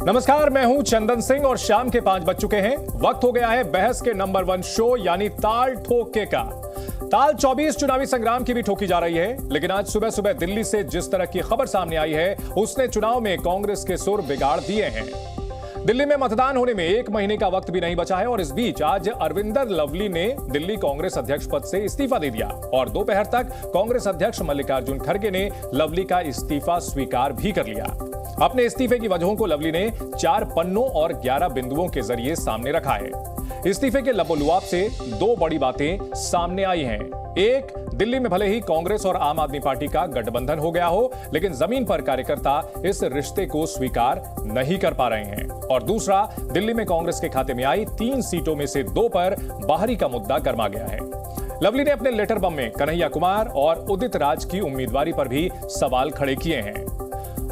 नमस्कार, मैं हूं चंदन सिंह और शाम के 5 बज चुके हैं। वक्त हो गया है बहस के नंबर 1 शो यानी ताल ठोके का। ताल 24 चुनावी संग्राम की भी ठोकी जा रही है, लेकिन आज सुबह सुबह दिल्ली से जिस तरह की खबर सामने आई है उसने चुनाव में कांग्रेस के सुर बिगाड़ दिए हैं। दिल्ली में मतदान होने में 1 महीने का वक्त भी नहीं बचा है और इस बीच आज अरविंदर लवली ने दिल्ली कांग्रेस अध्यक्ष पद से इस्तीफा दे दिया और दोपहर तक कांग्रेस अध्यक्ष मल्लिकार्जुन खड़गे ने लवली का इस्तीफा स्वीकार भी कर लिया। अपने इस्तीफे की वजहों को लवली ने 4 पन्नों और 11 बिंदुओं के जरिए सामने रखा है। इस्तीफे के लबोलुआब से 2 बड़ी बातें सामने आई हैं। एक, दिल्ली में भले ही कांग्रेस और आम आदमी पार्टी का गठबंधन हो गया हो, लेकिन जमीन पर कार्यकर्ता इस रिश्ते को स्वीकार नहीं कर पा रहे हैं। और दूसरा, दिल्ली में कांग्रेस के खाते में आई 3 सीटों में से 2 पर बाहरी का मुद्दा गर्मा गया है। लवली ने अपने लेटर बम में कन्हैया कुमार और उदित राज की उम्मीदवारी पर भी सवाल खड़े किए हैं।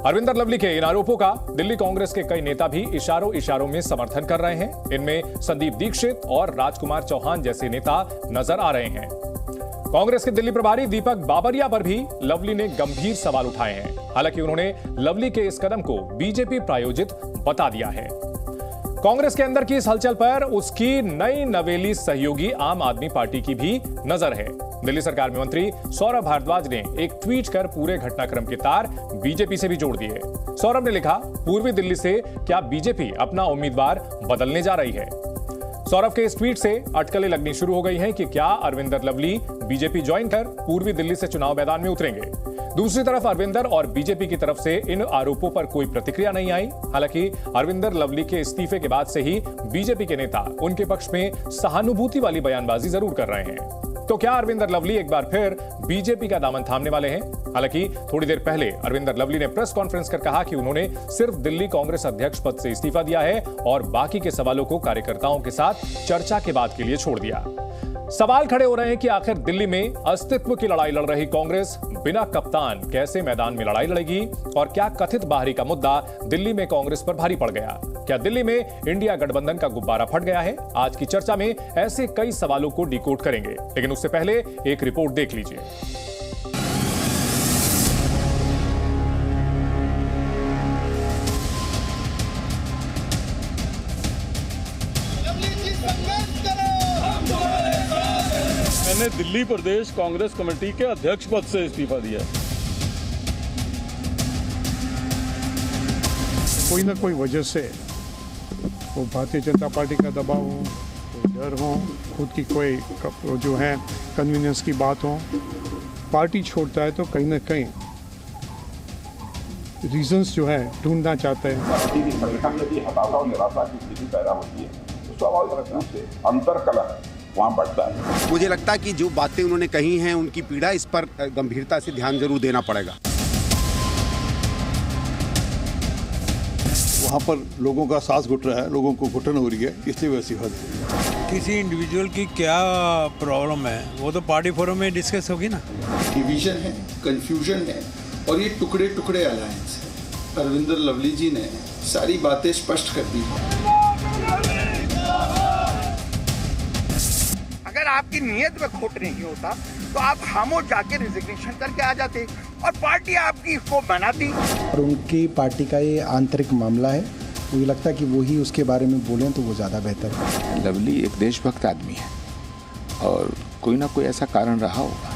अरविंदर लवली के इन आरोपों का दिल्ली कांग्रेस के कई नेता भी इशारों में समर्थन कर रहे हैं। इनमें संदीप दीक्षित और राजकुमार चौहान जैसे नेता नजर आ रहे हैं। कांग्रेस के दिल्ली प्रभारी दीपक बाबरिया पर भी लवली ने गंभीर सवाल उठाए हैं। हालांकि उन्होंने लवली के इस कदम को बीजेपी प्रायोजित बता दिया है। कांग्रेस के अंदर की इस हलचल पर उसकी नई नवेली सहयोगी आम आदमी पार्टी की भी नजर है। दिल्ली सरकार में मंत्री सौरभ भारद्वाज ने एक ट्वीट कर पूरे घटनाक्रम के तार बीजेपी से भी जोड़ दिए। सौरभ ने लिखा, पूर्वी दिल्ली से क्या बीजेपी अपना उम्मीदवार बदलने जा रही है? सौरभ के इस ट्वीट से अटकलें लगनी शुरू हो गई हैं कि क्या अरविंदर लवली बीजेपी ज्वाइन कर पूर्वी दिल्ली से चुनाव मैदान में उतरेंगे। दूसरी तरफ अरविंदर और बीजेपी की तरफ से इन आरोपों पर कोई प्रतिक्रिया नहीं आई। हालांकि अरविंदर लवली के इस्तीफे के बाद से ही बीजेपी के नेता उनके पक्ष में सहानुभूति वाली बयानबाजी जरूर कर रहे हैं। तो क्या अरविंदर लवली एक बार फिर बीजेपी का दामन थामने वाले हैं? हालांकि थोड़ी देर पहले अरविंदर लवली ने प्रेस कॉन्फ्रेंस कर कहा कि उन्होंने सिर्फ दिल्ली कांग्रेस अध्यक्ष पद से इस्तीफा दिया है और बाकी के सवालों को कार्यकर्ताओं के साथ चर्चा के बाद के लिए छोड़ दिया। सवाल खड़े हो रहे हैं कि आखिर दिल्ली में अस्तित्व की लड़ाई लड़ रही कांग्रेस बिना कप्तान कैसे मैदान में लड़ाई लड़ेगी और क्या कथित बाहरी का मुद्दा दिल्ली में कांग्रेस पर भारी पड़ गया? क्या दिल्ली में इंडिया गठबंधन का गुब्बारा फट गया है? आज की चर्चा में ऐसे कई सवालों को डिकोड करेंगे, लेकिन उससे पहले एक रिपोर्ट देख लीजिए। मैंने दिल्ली प्रदेश कांग्रेस कमेटी के अध्यक्ष पद से इस्तीफा दिया। कोई ना कोई वजह से वो भारतीय जनता पार्टी का दबाव हो, कोई डर हो, खुद की कोई जो है कन्वीनियंस की बात हो, पार्टी छोड़ता है तो कहीं ना कहीं रीजंस जो है ढूंढना चाहते हैं। पार्टी की संगठन में भी हताशा और निराशा की स्थिति पैदा होती है, तो स्वाभाविक रूप से अंतर्कलह वहाँ बढ़ता है। मुझे लगता है कि जो बातें उन्होंने कही हैं उनकी पीड़ा, इस पर गंभीरता से ध्यान जरूर देना पड़ेगा। वहाँ पर लोगों का सांस घुट रहा है, लोगों को घुटन हो रही है, इसलिए वैसी बात है। किसी इंडिविजुअल की क्या प्रॉब्लम है वो तो पार्टी फोरम में डिस्कस होगी ना। डिवीजन है, कंफ्यूजन है और ये टुकड़े टुकड़े अलायंस है। अरविंदर लवली जी ने सारी बातें स्पष्ट कर दी। अगर आपकी नीयत में खोट नहीं होता तो आप खामोश जाके रिजिग्नेशन करके आ जाते और पार्टी आपकी इसको बनाती। और उनकी पार्टी का ये आंतरिक मामला है, मुझे लगता है कि वो ही उसके बारे में बोलें तो वो ज़्यादा बेहतर है। लवली एक देशभक्त आदमी है और कोई ना कोई ऐसा कारण रहा होगा।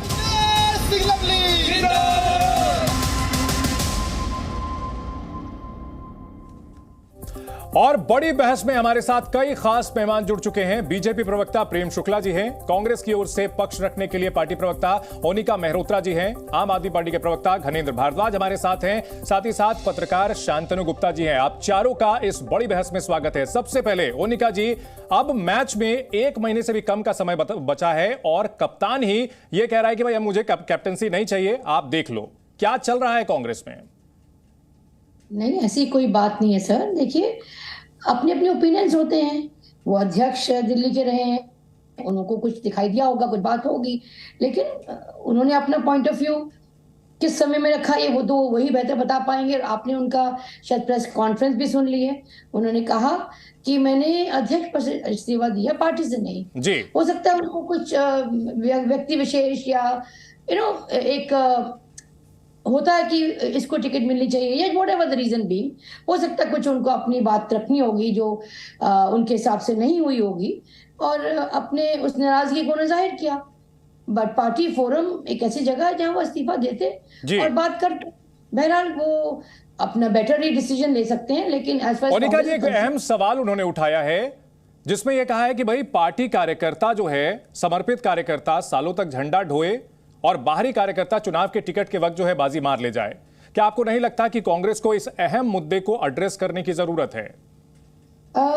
और बड़ी बहस में हमारे साथ कई खास मेहमान जुड़ चुके हैं। बीजेपी प्रवक्ता प्रेम शुक्ला जी हैं, कांग्रेस की ओर से पक्ष रखने के लिए पार्टी प्रवक्ता ओनिका मेहरोत्रा जी हैं, आम आदमी पार्टी के प्रवक्ता घनेंद्र भारद्वाज हमारे साथ हैं, साथ ही साथ पत्रकार शांतनु गुप्ता जी हैं। आप चारों का इस बड़ी बहस में स्वागत है। सबसे पहले ओनिका जी, अब मैच में 1 महीने से भी कम का समय बचा है और कप्तान ही ये कह रहा है कि भाई अब मुझे कैप्टनसी नहीं चाहिए, आप देख लो। क्या चल रहा है कांग्रेस में? नहीं, ऐसी कोई बात नहीं है सर। देखिए, अपने अपने ओपिनियंस होते हैं। वो अध्यक्ष दिल्ली के रहे हैं, उनको कुछ दिखाई दिया होगा, कुछ बात होगी, लेकिन उन्होंने अपना पॉइंट ऑफ व्यू किस समय में रखा है वो तो वही बेहतर बता पाएंगे। आपने उनका शायद प्रेस कॉन्फ्रेंस भी सुन ली है। उन्होंने कहा कि मैंने अध्यक्ष पद से इस्तीफा दिया, पार्टी से नहीं जी। हो सकता है उनको कुछ व्यक्ति विशेष या एक होता है कि इसको टिकट मिलनी चाहिए या वॉट एवर द रीजन भी, हो सकता है कुछ उनको अपनी बात रखनी होगी जो उनके हिसाब से नहीं हुई होगी, और अपने उस नाराजगी को उन्होंने जाहिर किया। बट पार्टी फोरम एक ऐसी जगह है जहां वो इस्तीफा देते और बात करते, बहरहाल वो अपना बेटर ही डिसीजन ले सकते हैं। लेकिन मोनिका जी, एक अहम सवाल उन्होंने उठाया है जिसमें यह कहा है कि भाई पार्टी कार्यकर्ता जो है, समर्पित कार्यकर्ता सालों तक झंडा ढोए और बाहरी कार्यकर्ता चुनाव के टिकट के वक्त जो है बाजी मार ले जाए। क्या आपको नहीं लगता कि कांग्रेस को इस अहम मुद्दे को एड्रेस करने की जरूरत है?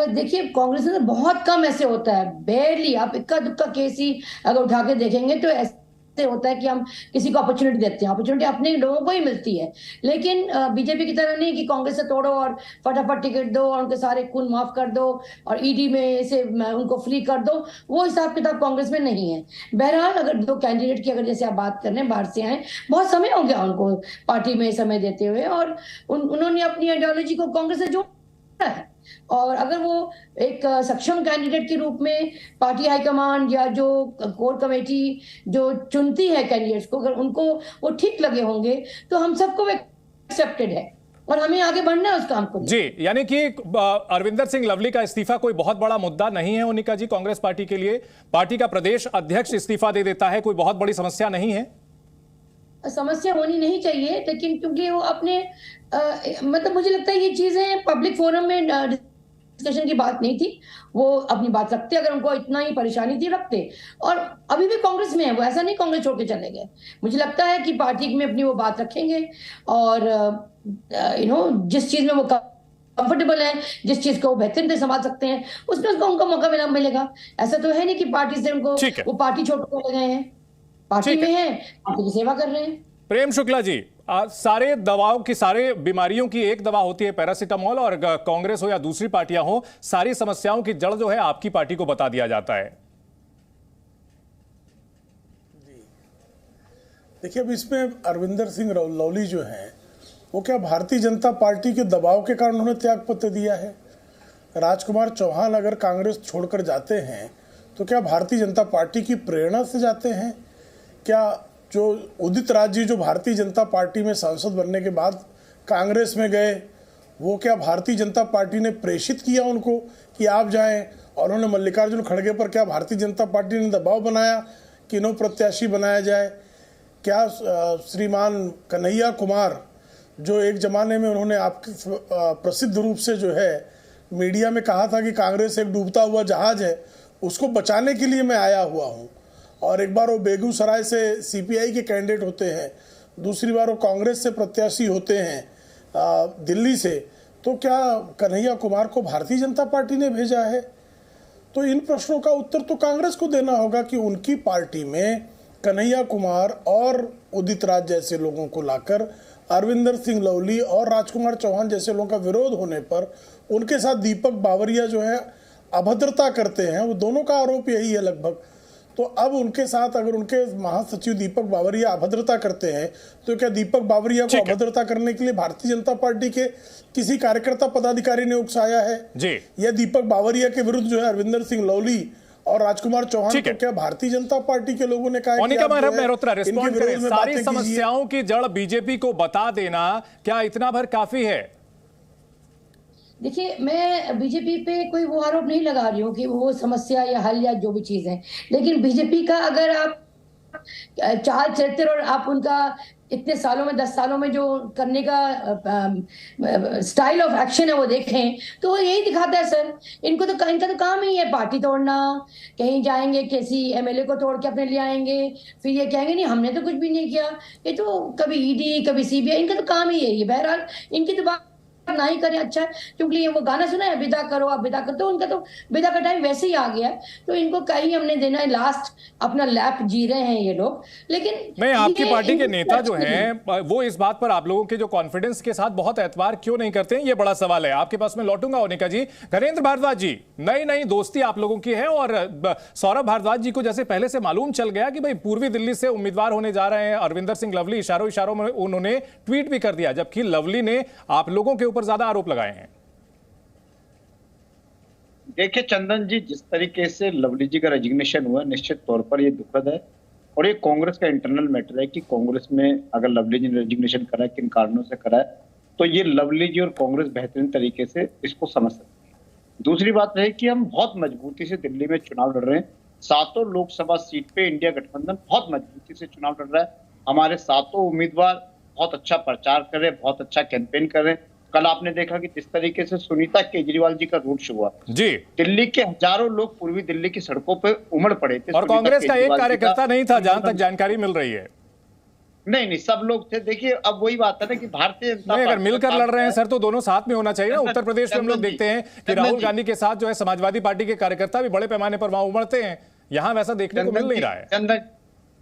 देखिए, कांग्रेस में बहुत कम ऐसे होता है, बेरली, आप इक्का दुक्का केस ही अगर उठा के देखेंगे तो ऐसे होता है कि हम किसी को अपॉर्चुनिटी देते हैं, अपॉर्चुनिटी अपने लोगों को ही मिलती है। लेकिन बीजेपी की तरह नहीं कि कांग्रेस से तोड़ो और फटाफट टिकट दो और उनके सारे खून माफ कर दो और ईडी में से उनको फ्री कर दो, वो हिसाब किताब कांग्रेस में नहीं है। बहरहाल अगर दो कैंडिडेट की अगर जैसे आप बात कर रहे हैं बाहर से आए, बहुत समय हो गया उनको पार्टी में समय देते हुए, और उन्होंने अपनी आइडियोलॉजी को कांग्रेस से जोड़ा है। और अगर वो एक सक्षम कैंडिडेट के रूप में पार्टी हाईकमांड या जो कोर कमेटी जो चुनती है कैंडिडेट्स को, अगर उनको वो ठीक लगे होंगे तो हम सबको एक्सेप्टेड है और हमें आगे बढ़ना है उस काम को। जी, यानी कि अरविंदर सिंह लवली का इस्तीफा कोई बहुत बड़ा मुद्दा नहीं है मोनिका जी कांग्रेस पार्टी के लिए? पार्टी का प्रदेश अध्यक्ष इस्तीफा दे देता है, कोई बहुत बड़ी समस्या नहीं है? समस्या होनी नहीं चाहिए, लेकिन क्योंकि वो अपने मतलब मुझे लगता है ये चीजें पब्लिक फोरम में डिस्कशन की बात नहीं थी, वो अपनी बात रखते, अगर उनको इतना ही परेशानी थी रखते। और अभी भी कांग्रेस में है वो, ऐसा नहीं कांग्रेस छोड़ के चले गए। मुझे लगता है कि पार्टी में अपनी वो बात रखेंगे और जिस चीज में वो कंफर्टेबल है, जिस चीज को वो बेहतर से संभाल सकते हैं, उसमें उनको मौका मिलेगा। ऐसा तो है नहीं कि पार्टी से उनको वो पार्टी छोड़ के चले गए हैं, पार्टी में है, पार्टी की सेवा कर रहे हैं। प्रेम शुक्ला जी, सारे दवाओं की, सारे बीमारियों की एक दवा होती है पैरासीटामोल, और कांग्रेस हो या दूसरी पार्टियां हो, सारी समस्याओं की जड़ जो है आपकी पार्टी को बता दिया जाता है। देखिए, अब इसमें अरविंदर सिंह लवली जो है वो क्या भारतीय जनता पार्टी के दबाव के कारण उन्होंने त्याग पत्र दिया है? राजकुमार चौहान अगर कांग्रेस छोड़कर जाते हैं तो क्या भारतीय जनता पार्टी की प्रेरणा से जाते हैं? क्या जो उदित राज जी जो भारतीय जनता पार्टी में सांसद बनने के बाद कांग्रेस में गए, वो क्या भारतीय जनता पार्टी ने प्रेषित किया उनको कि आप जाएं? और उन्होंने मल्लिकार्जुन खड़गे पर क्या भारतीय जनता पार्टी ने दबाव बनाया कि इन्हों प्रत्याशी बनाया जाए? क्या श्रीमान कन्हैया कुमार जो एक जमाने में उन्होंने आपके प्रसिद्ध रूप से जो है मीडिया में कहा था कि कांग्रेस एक डूबता हुआ जहाज है, उसको बचाने के लिए मैं आया हुआ हूँ, और एक बार वो बेगूसराय से सीपीआई के कैंडिडेट होते हैं, दूसरी बार वो कांग्रेस से प्रत्याशी होते हैं दिल्ली से, तो क्या कन्हैया कुमार को भारतीय जनता पार्टी ने भेजा है? तो इन प्रश्नों का उत्तर तो कांग्रेस को देना होगा कि उनकी पार्टी में कन्हैया कुमार और उदित राज जैसे लोगों को लाकर अरविंदर सिंह लवली और राजकुमार चौहान जैसे लोगों का विरोध होने पर उनके साथ दीपक बावरिया जो है अभद्रता करते हैं, वो दोनों का आरोप यही है लगभग। तो अब उनके साथ अगर उनके महासचिव दीपक बावरिया अभद्रता करते हैं तो क्या दीपक बावरिया को अभद्रता करने के लिए भारतीय जनता पार्टी के किसी कार्यकर्ता पदाधिकारी ने उकसाया है जी? या दीपक बावरिया के विरुद्ध जो है अरविंदर सिंह लवली और राजकुमार चौहान को क्या भारतीय जनता पार्टी के लोगों ने कहा? सारी समस्याओं की जड़ बीजेपी को बता देना क्या इतना भर काफी है? देखिए, मैं बीजेपी पे कोई वो आरोप नहीं लगा रही हूँ कि वो समस्या या हल या जो भी चीज है, लेकिन बीजेपी का अगर आप चाल चरित्र और आप उनका इतने सालों में 10 सालों में जो करने का स्टाइल ऑफ एक्शन है वो देखें तो वो यही दिखाता है सर। इनका तो काम ही है पार्टी तोड़ना, कहीं जाएंगे किसी एमएलए को तोड़ के अपने ले आएंगे, फिर ये कहेंगे नहीं हमने तो कुछ भी नहीं किया। ये तो कभी ईडी कभी सीबीआई, इनका तो काम ही है ये। बहरहाल इनकी तो बात ना ही करें अच्छा है, क्योंकि ये वो गाना सुना है विदा करो आप विदा करो, तो उनका तो विदा का टाइम वैसे ही आ गया है, तो इनको कहीं हमने देना है, लास्ट अपना लैप जी रहे हैं ये लोग। लेकिन नहीं, आपकी पार्टी के नेता जो हैं वो इस बात पर आप लोगों के जो कॉन्फिडेंस के साथ बहुत एतबार क्यों नहीं करते हैं, ये बड़ा सवाल है। आपके पास में लौटूंगा मोनिका जी। घरेंद्र भारद्वाज जी, नई दोस्ती आप लोगों की है और सौरभ भारद्वाज जी को जैसे पहले से मालूम चल गया कि भाई पूर्वी दिल्ली से उम्मीदवार होने जा रहे हैं अरविंदर सिंह लवली, इशारों में उन्होंने ट्वीट भी कर दिया, जबकि लवली ने आप लोगों के ऊपर ज्यादा आरोप लगाए हैं। देखिए चंदन जी, जिस तरीके से लवली जी का रेजिग्नेशन हुआ निश्चित तौर पर ये दुखद है और ये कांग्रेस का इंटरनल मैटर है कि कांग्रेस में अगर लवली जी ने रेजिग्नेशन करा है, किन कारणों से करा है, तो ये लवली जी और कांग्रेस बेहतरीन तरीके से इसको समझ सकती है। दूसरी बात है कि हम बहुत मजबूती से दिल्ली में चुनाव लड़ रहे हैं। 7 लोकसभा सीट पे इंडिया गठबंधन बहुत मजबूती से चुनाव लड़ रहा है। हमारे 7 उम्मीदवार बहुत अच्छा प्रचार कर रहे हैं, बहुत अच्छा कैंपेन कर रहे हैं। कल आपने देखा कि जिस तरीके से सुनीता केजरीवाल जी का रोड शो हुआ जी, दिल्ली के हजारों लोग पूर्वी दिल्ली की सड़कों पे उमड़ पड़े थे और कांग्रेस का एक कार्यकर्ता नहीं था, जहां तक जानकारी मिल रही है। नहीं, सब लोग थे। देखिए, अब वही बात है ना कि भारतीय जनता अगर मिलकर लड़ रहे हैं सर, तो दोनों साथ में होना चाहिए ना। उत्तर प्रदेश में हम लोग देखते हैं कि राहुल गांधी के साथ जो है समाजवादी पार्टी के कार्यकर्ता भी बड़े पैमाने पर वहां उमड़ते हैं। यहाँ वैसा देखने को मिल नहीं रहा है।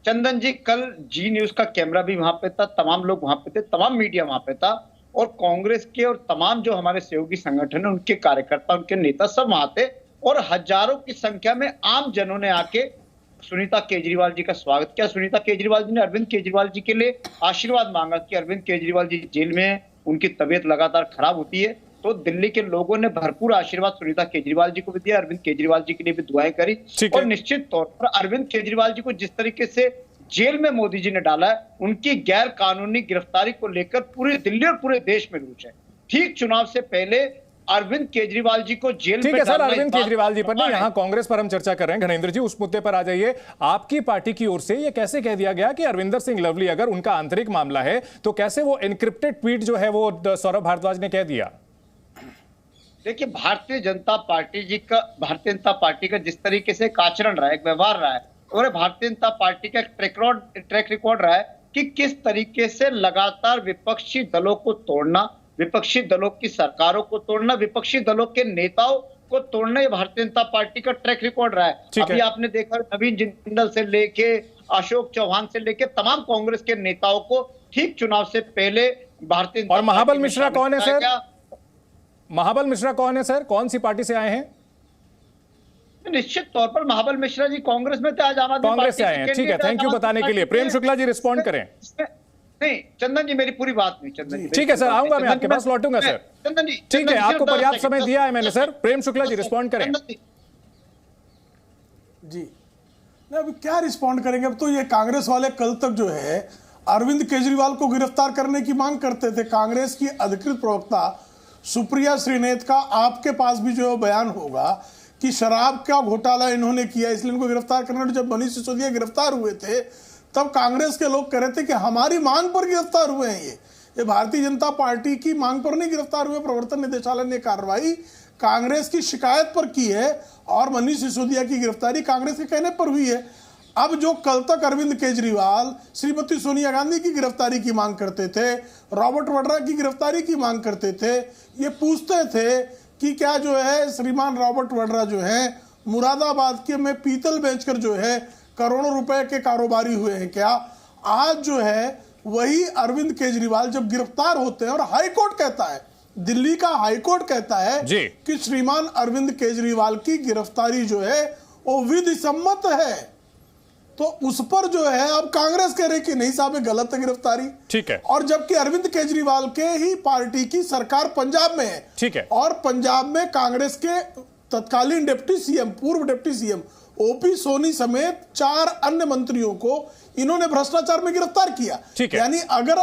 चंदन जी, कल जी न्यूज का कैमरा भी वहां पे था, तमाम लोग वहां पे थे, तमाम मीडिया वहां पे था, और कांग्रेस के और तमाम जो हमारे सहयोगी संगठन है उनके कार्यकर्ता, उनके नेता सब वहां थे, और हजारों की संख्या में आम जनों ने आके सुनीता केजरीवाल जी का स्वागत किया। सुनीता केजरीवाल जी ने अरविंद केजरीवाल जी के लिए आशीर्वाद मांगा कि अरविंद केजरीवाल जी जेल में हैं, उनकी तबीयत लगातार खराब होती है, तो दिल्ली के लोगों ने भरपूर आशीर्वाद सुनीता केजरीवाल जी को भी दिया, अरविंद केजरीवाल जी के लिए भी दुआएं करी। और निश्चित तौर पर अरविंद केजरीवाल जी को जिस तरीके से जेल में मोदी जी ने डाला है, उनकी गैर कानूनी गिरफ्तारी को लेकर पूरी दिल्ली और पूरे देश में रोष है। ठीक चुनाव से पहले अरविंद केजरीवाल जी को जेल में ठीक है सर, अरविंद केजरीवाल जी पर नहीं, यहाँ कांग्रेस पर हम चर्चा कर रहे हैं। घनेंद्र जी, उस मुद्दे पर आ जाइए। आपकी पार्टी की ओर से ये कैसे कह दिया गया कि अरविंदर सिंह लवली अगर उनका आंतरिक मामला है, तो कैसे वो एनक्रिप्टेड ट्वीट जो है वो सौरभ भारद्वाज ने कह दिया? देखिए, भारतीय जनता पार्टी का जिस तरीके से एक आचरण रहा है, एक व्यवहार रहा है, और भारतीय जनता पार्टी का ट्रैक रिकॉर्ड रहा है कि किस तरीके से लगातार विपक्षी दलों को तोड़ना, विपक्षी दलों की सरकारों को तोड़ना, विपक्षी दलों के नेताओं को तोड़ना, ये भारतीय जनता पार्टी का ट्रैक रिकॉर्ड रहा है। अभी आपने देखा नवीन जिंदल से लेके अशोक चौहान से लेके तमाम कांग्रेस के नेताओं को ठीक चुनाव से पहले भारतीय जनता और महाबल मिश्रा कौन है सर? महाबल मिश्रा कौन है सर? कौन सी पार्टी से आए हैं? निश्चित तौर पर महाबल मिश्रा जी कांग्रेस में थे, आज आम आदमी कांग्रेस से आए हैं। ठीक है, थैंक यू बताने के लिए। प्रेम शुक्ला जी रिस्पॉन्ड करें। नहीं चंदन जी, मेरी पूरी बात नहीं। चंदन जी, ठीक है सर, आऊंगा मैं आपके पास, लौटूंगा सर। चंदन जी, ठीक है, आपको पर्याप्त समय दिया है मैंने सर। प्रेम शुक्ला जी रिस्पॉन्ड करें। जी नहीं, अभी क्या रिस्पॉन्ड करेंगे? अब तो ये कांग्रेस वाले कल तक जो है अरविंद केजरीवाल को गिरफ्तार करने की मांग करते थे। कांग्रेस की अधिकृत प्रवक्ता सुप्रिया श्रीनेत का आपके पास भी जो बयान होगा कि शराब का घोटाला इन्होंने किया, इसलिए इनको गिरफ्तार करना। जब मनीष सिसोदिया गिरफ्तार हुए थे, तब कांग्रेस के लोग कह रहे थे कि हमारी मांग पर गिरफ्तार हुए हैं। ये भारतीय जनता पार्टी की मांग पर नहीं गिरफ्तार हुए। प्रवर्तन निदेशालय ने कार्रवाई कांग्रेस की शिकायत पर की है, और मनीष सिसोदिया की गिरफ्तारी कांग्रेस के कहने पर हुई है। अब जो कल तक अरविंद केजरीवाल श्रीमती सोनिया गांधी की गिरफ्तारी की मांग करते थे, रॉबर्ट वड्रा की गिरफ्तारी की मांग करते थे, ये पूछते थे कि क्या जो है श्रीमान रॉबर्ट वड्रा जो है मुरादाबाद के में पीतल बेचकर जो है करोड़ों रुपए के कारोबारी हुए हैं क्या? आज जो है वही अरविंद केजरीवाल जब गिरफ्तार होते हैं, और हाईकोर्ट कहता है, दिल्ली का हाईकोर्ट कहता है कि श्रीमान अरविंद केजरीवाल की गिरफ्तारी जो है वो विधि सम्मत है, तो उस पर जो है अब कांग्रेस कह रही कि नहीं साहब ये गलत है गिरफ्तारी। ठीक है। और जबकि अरविंद केजरीवाल के ही पार्टी की सरकार पंजाब में है। ठीक है। और पंजाब में कांग्रेस के तत्कालीन डिप्टी सीएम, पूर्व डिप्टी सीएम ओपी सोनी समेत 4 अन्य मंत्रियों को इन्होंने भ्रष्टाचार में गिरफ्तार किया। यानी अगर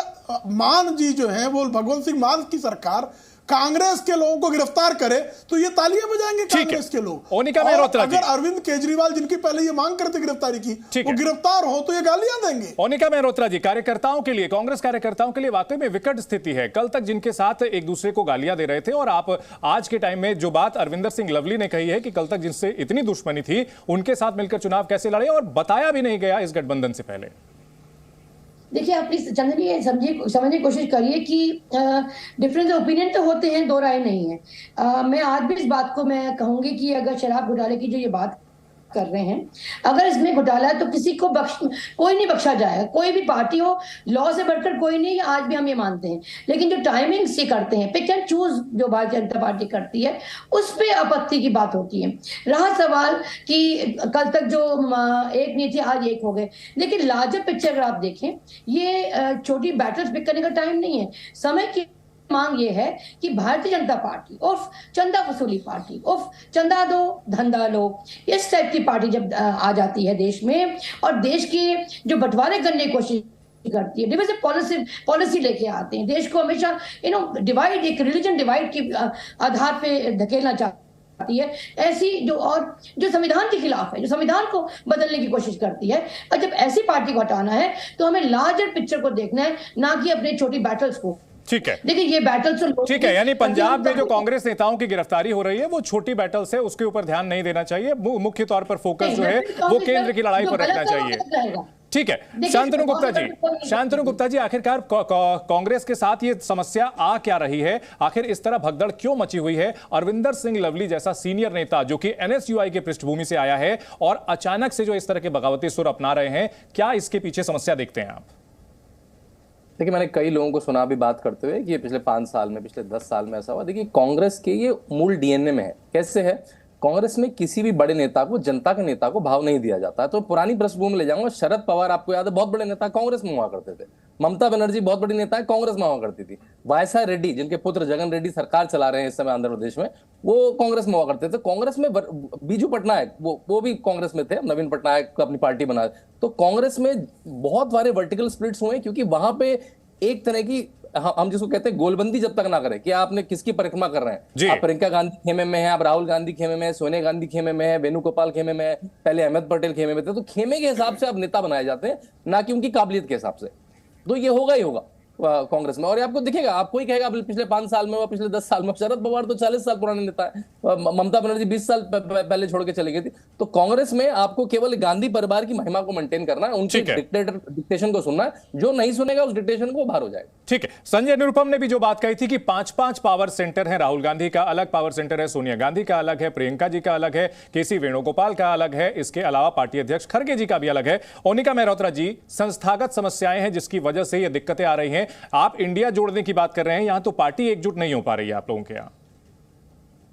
मान जी जो है वो भगवंत सिंह मान की सरकार कांग्रेस के लोगों को गिरफ्तार करे तो ये तालियां बजाएंगे कांग्रेस के लोग। और अगर अरविंद केजरीवाल जिनकी पहले ये मांग करते गिरफ्तारी की वो गिरफ्तार हो तो ये गालियां देंगे। मोनिका मेहरोत्रा जी, कार्यकर्ताओं के लिए, कांग्रेस कार्यकर्ताओं के लिए वाकई में विकट स्थिति है। कल तक जिनके साथ एक दूसरे को गालियां दे रहे थे, और आप आज के टाइम में जो बात अरविंदर सिंह लवली ने कही है कि कल तक जिनसे इतनी दुश्मनी थी उनके साथ मिलकर चुनाव कैसे लड़े, और बताया भी नहीं गया इस गठबंधन से पहले। देखिए, आप प्लीज चंदन जी समझने की कोशिश करिए कि डिफरेंस ओपिनियन तो होते हैं, दो राय नहीं है। मैं आज भी इस बात को मैं कहूंगी कि अगर शराब घोटाले की जो ये बात कर रहे हैं, अगर इसमें घोटाला है तो किसी को कोई नहीं बख्शा जाएगा, कोई भी पार्टी हो, लॉ से बढ़कर कोई नहीं, आज भी हम ये मानते हैं। लेकिन जो टाइमिंग से करते हैं, पिक एंड चूज जो भारतीय जनता पार्टी करती है, उस पर आपत्ति की बात होती है। रहा सवाल कि कल तक जो एक नहीं थे आज एक हो गए, लेकिन लार्जर पिक्चर अगर आप देखें, ये छोटी बैटल्स पिक करने का टाइम नहीं है। समय की मांग ये है कि भारतीय जनता पार्टी उफ चंदा वसूली पार्टी, उफ चंदा दो धंधा लो, इस टाइप की पार्टी जब आ जाती है देश में और देश के जो बंटवारे करने की कोशिश करती है, डिविजिव पॉलिसी लेके आते हैं, देश को हमेशा डिवाइड, एक रिलीजन डिवाइड के आधार पे धकेलना चाहती है, ऐसी जो संविधान के खिलाफ है, जो संविधान को बदलने की कोशिश करती है। और जब ऐसी पार्टी को हटाना है तो हमें लार्जर पिक्चर को देखना है, ना कि अपने छोटी बैटल्स को। ठीक है, देखिए ये बैटल तो ठीक है, यानी पंजाब में जो कांग्रेस नेताओं की गिरफ्तारी हो रही है वो छोटी बैटल्स है, उसके ऊपर ध्यान नहीं देना चाहिए, मुख्य तौर पर फोकस जो है वो केंद्र की लड़ाई पर रखना चाहिए। ठीक है, शांतनु गुप्ता जी, आखिरकार कांग्रेस के साथ ये समस्या आ क्या रही है? आखिर इस तरह भगदड़ क्यों मची हुई है? अरविंदर सिंह लवली जैसा सीनियर नेता जो कि एनएसयूआई के पृष्ठभूमि से आया है और अचानक से जो इस तरह के बगावती सुर अपना रहे हैं, क्या इसके पीछे समस्या देखते हैं आप? देखिए, मैंने कई लोगों को सुना भी बात करते हुए कि ये पिछले 5 साल में, पिछले 10 साल में ऐसा हुआ। देखिए, कांग्रेस के ये मूल डीएनए में है। कैसे है? कांग्रेस में किसी भी बड़े नेता को, जनता के नेता को भाव नहीं दिया जाता। तो पुरानी पृष्ठभूमि ले जाऊंगा, शरद पवार आपको याद है, बहुत बड़े नेता कांग्रेस में हुआ करते थे। ममता बनर्जी बहुत बड़ी नेता है, कांग्रेस में हुआ करती थी। वायएसआर रेड्डी, जिनके पुत्र जगन रेड्डी सरकार चला रहे हैं इस समय आंध्र प्रदेश में, वो कांग्रेस में हुआ करते थे। कांग्रेस में बीजू पटनायक, वो भी कांग्रेस में थे, नवीन पटनायक को अपनी पार्टी बना। तो कांग्रेस में बहुत सारे वर्टिकल स्प्लिट्स हुए, क्योंकि वहां पे एक तरह की, हम जिसको कहते हैं गोलबंदी जब तक ना करें कि आपने किसकी परिक्रमा कर रहे हैं। आप प्रियंका गांधी खेमे में है, आप राहुल गांधी खेमे में है, सोनिया गांधी खेमे में है, वेणुगोपाल खेमे में है, पहले अहमद पटेल खेमे में थे। तो खेमे के हिसाब से अब नेता बनाए जाते हैं, ना कि उनकी काबिलियत के हिसाब से। तो ये होगा ही होगा कांग्रेस में। और आपको दिखेगा, आपको ही कहेगा पिछले 5 साल में हुआ, पिछले 10 साल में। शरद पवार तो 40 साल पुराने नेता है, ममता बनर्जी 20 साल पहले छोड़ के चली गई थी। तो कांग्रेस में आपको केवल गांधी परिवार की महिमा को मेंटेन करना है, उनके डिक्टेशन को सुनना है। जो नहीं सुनेगा उस डिक्टेशन को बाहर हो जाएगा। ठीक है, संजय निरुपम ने भी जो बात कही थी कि 5-5 पावर सेंटर है, राहुल गांधी का अलग पावर सेंटर है, सोनिया गांधी का अलग है, प्रियंका जी का अलग है, केसी वेणुगोपाल का अलग है, इसके अलावा पार्टी अध्यक्ष खड़गे जी का भी अलग है। ओनिका मेहरोत्रा जी, संस्थागत समस्याएं हैं जिसकी वजह से ये दिक्कतें आ रही हैं। आप इंडिया जोड़ने की बात कर रहे हैं, यहां तो पार्टी एकजुट नहीं हो पा रही है आप लोगों के यहां।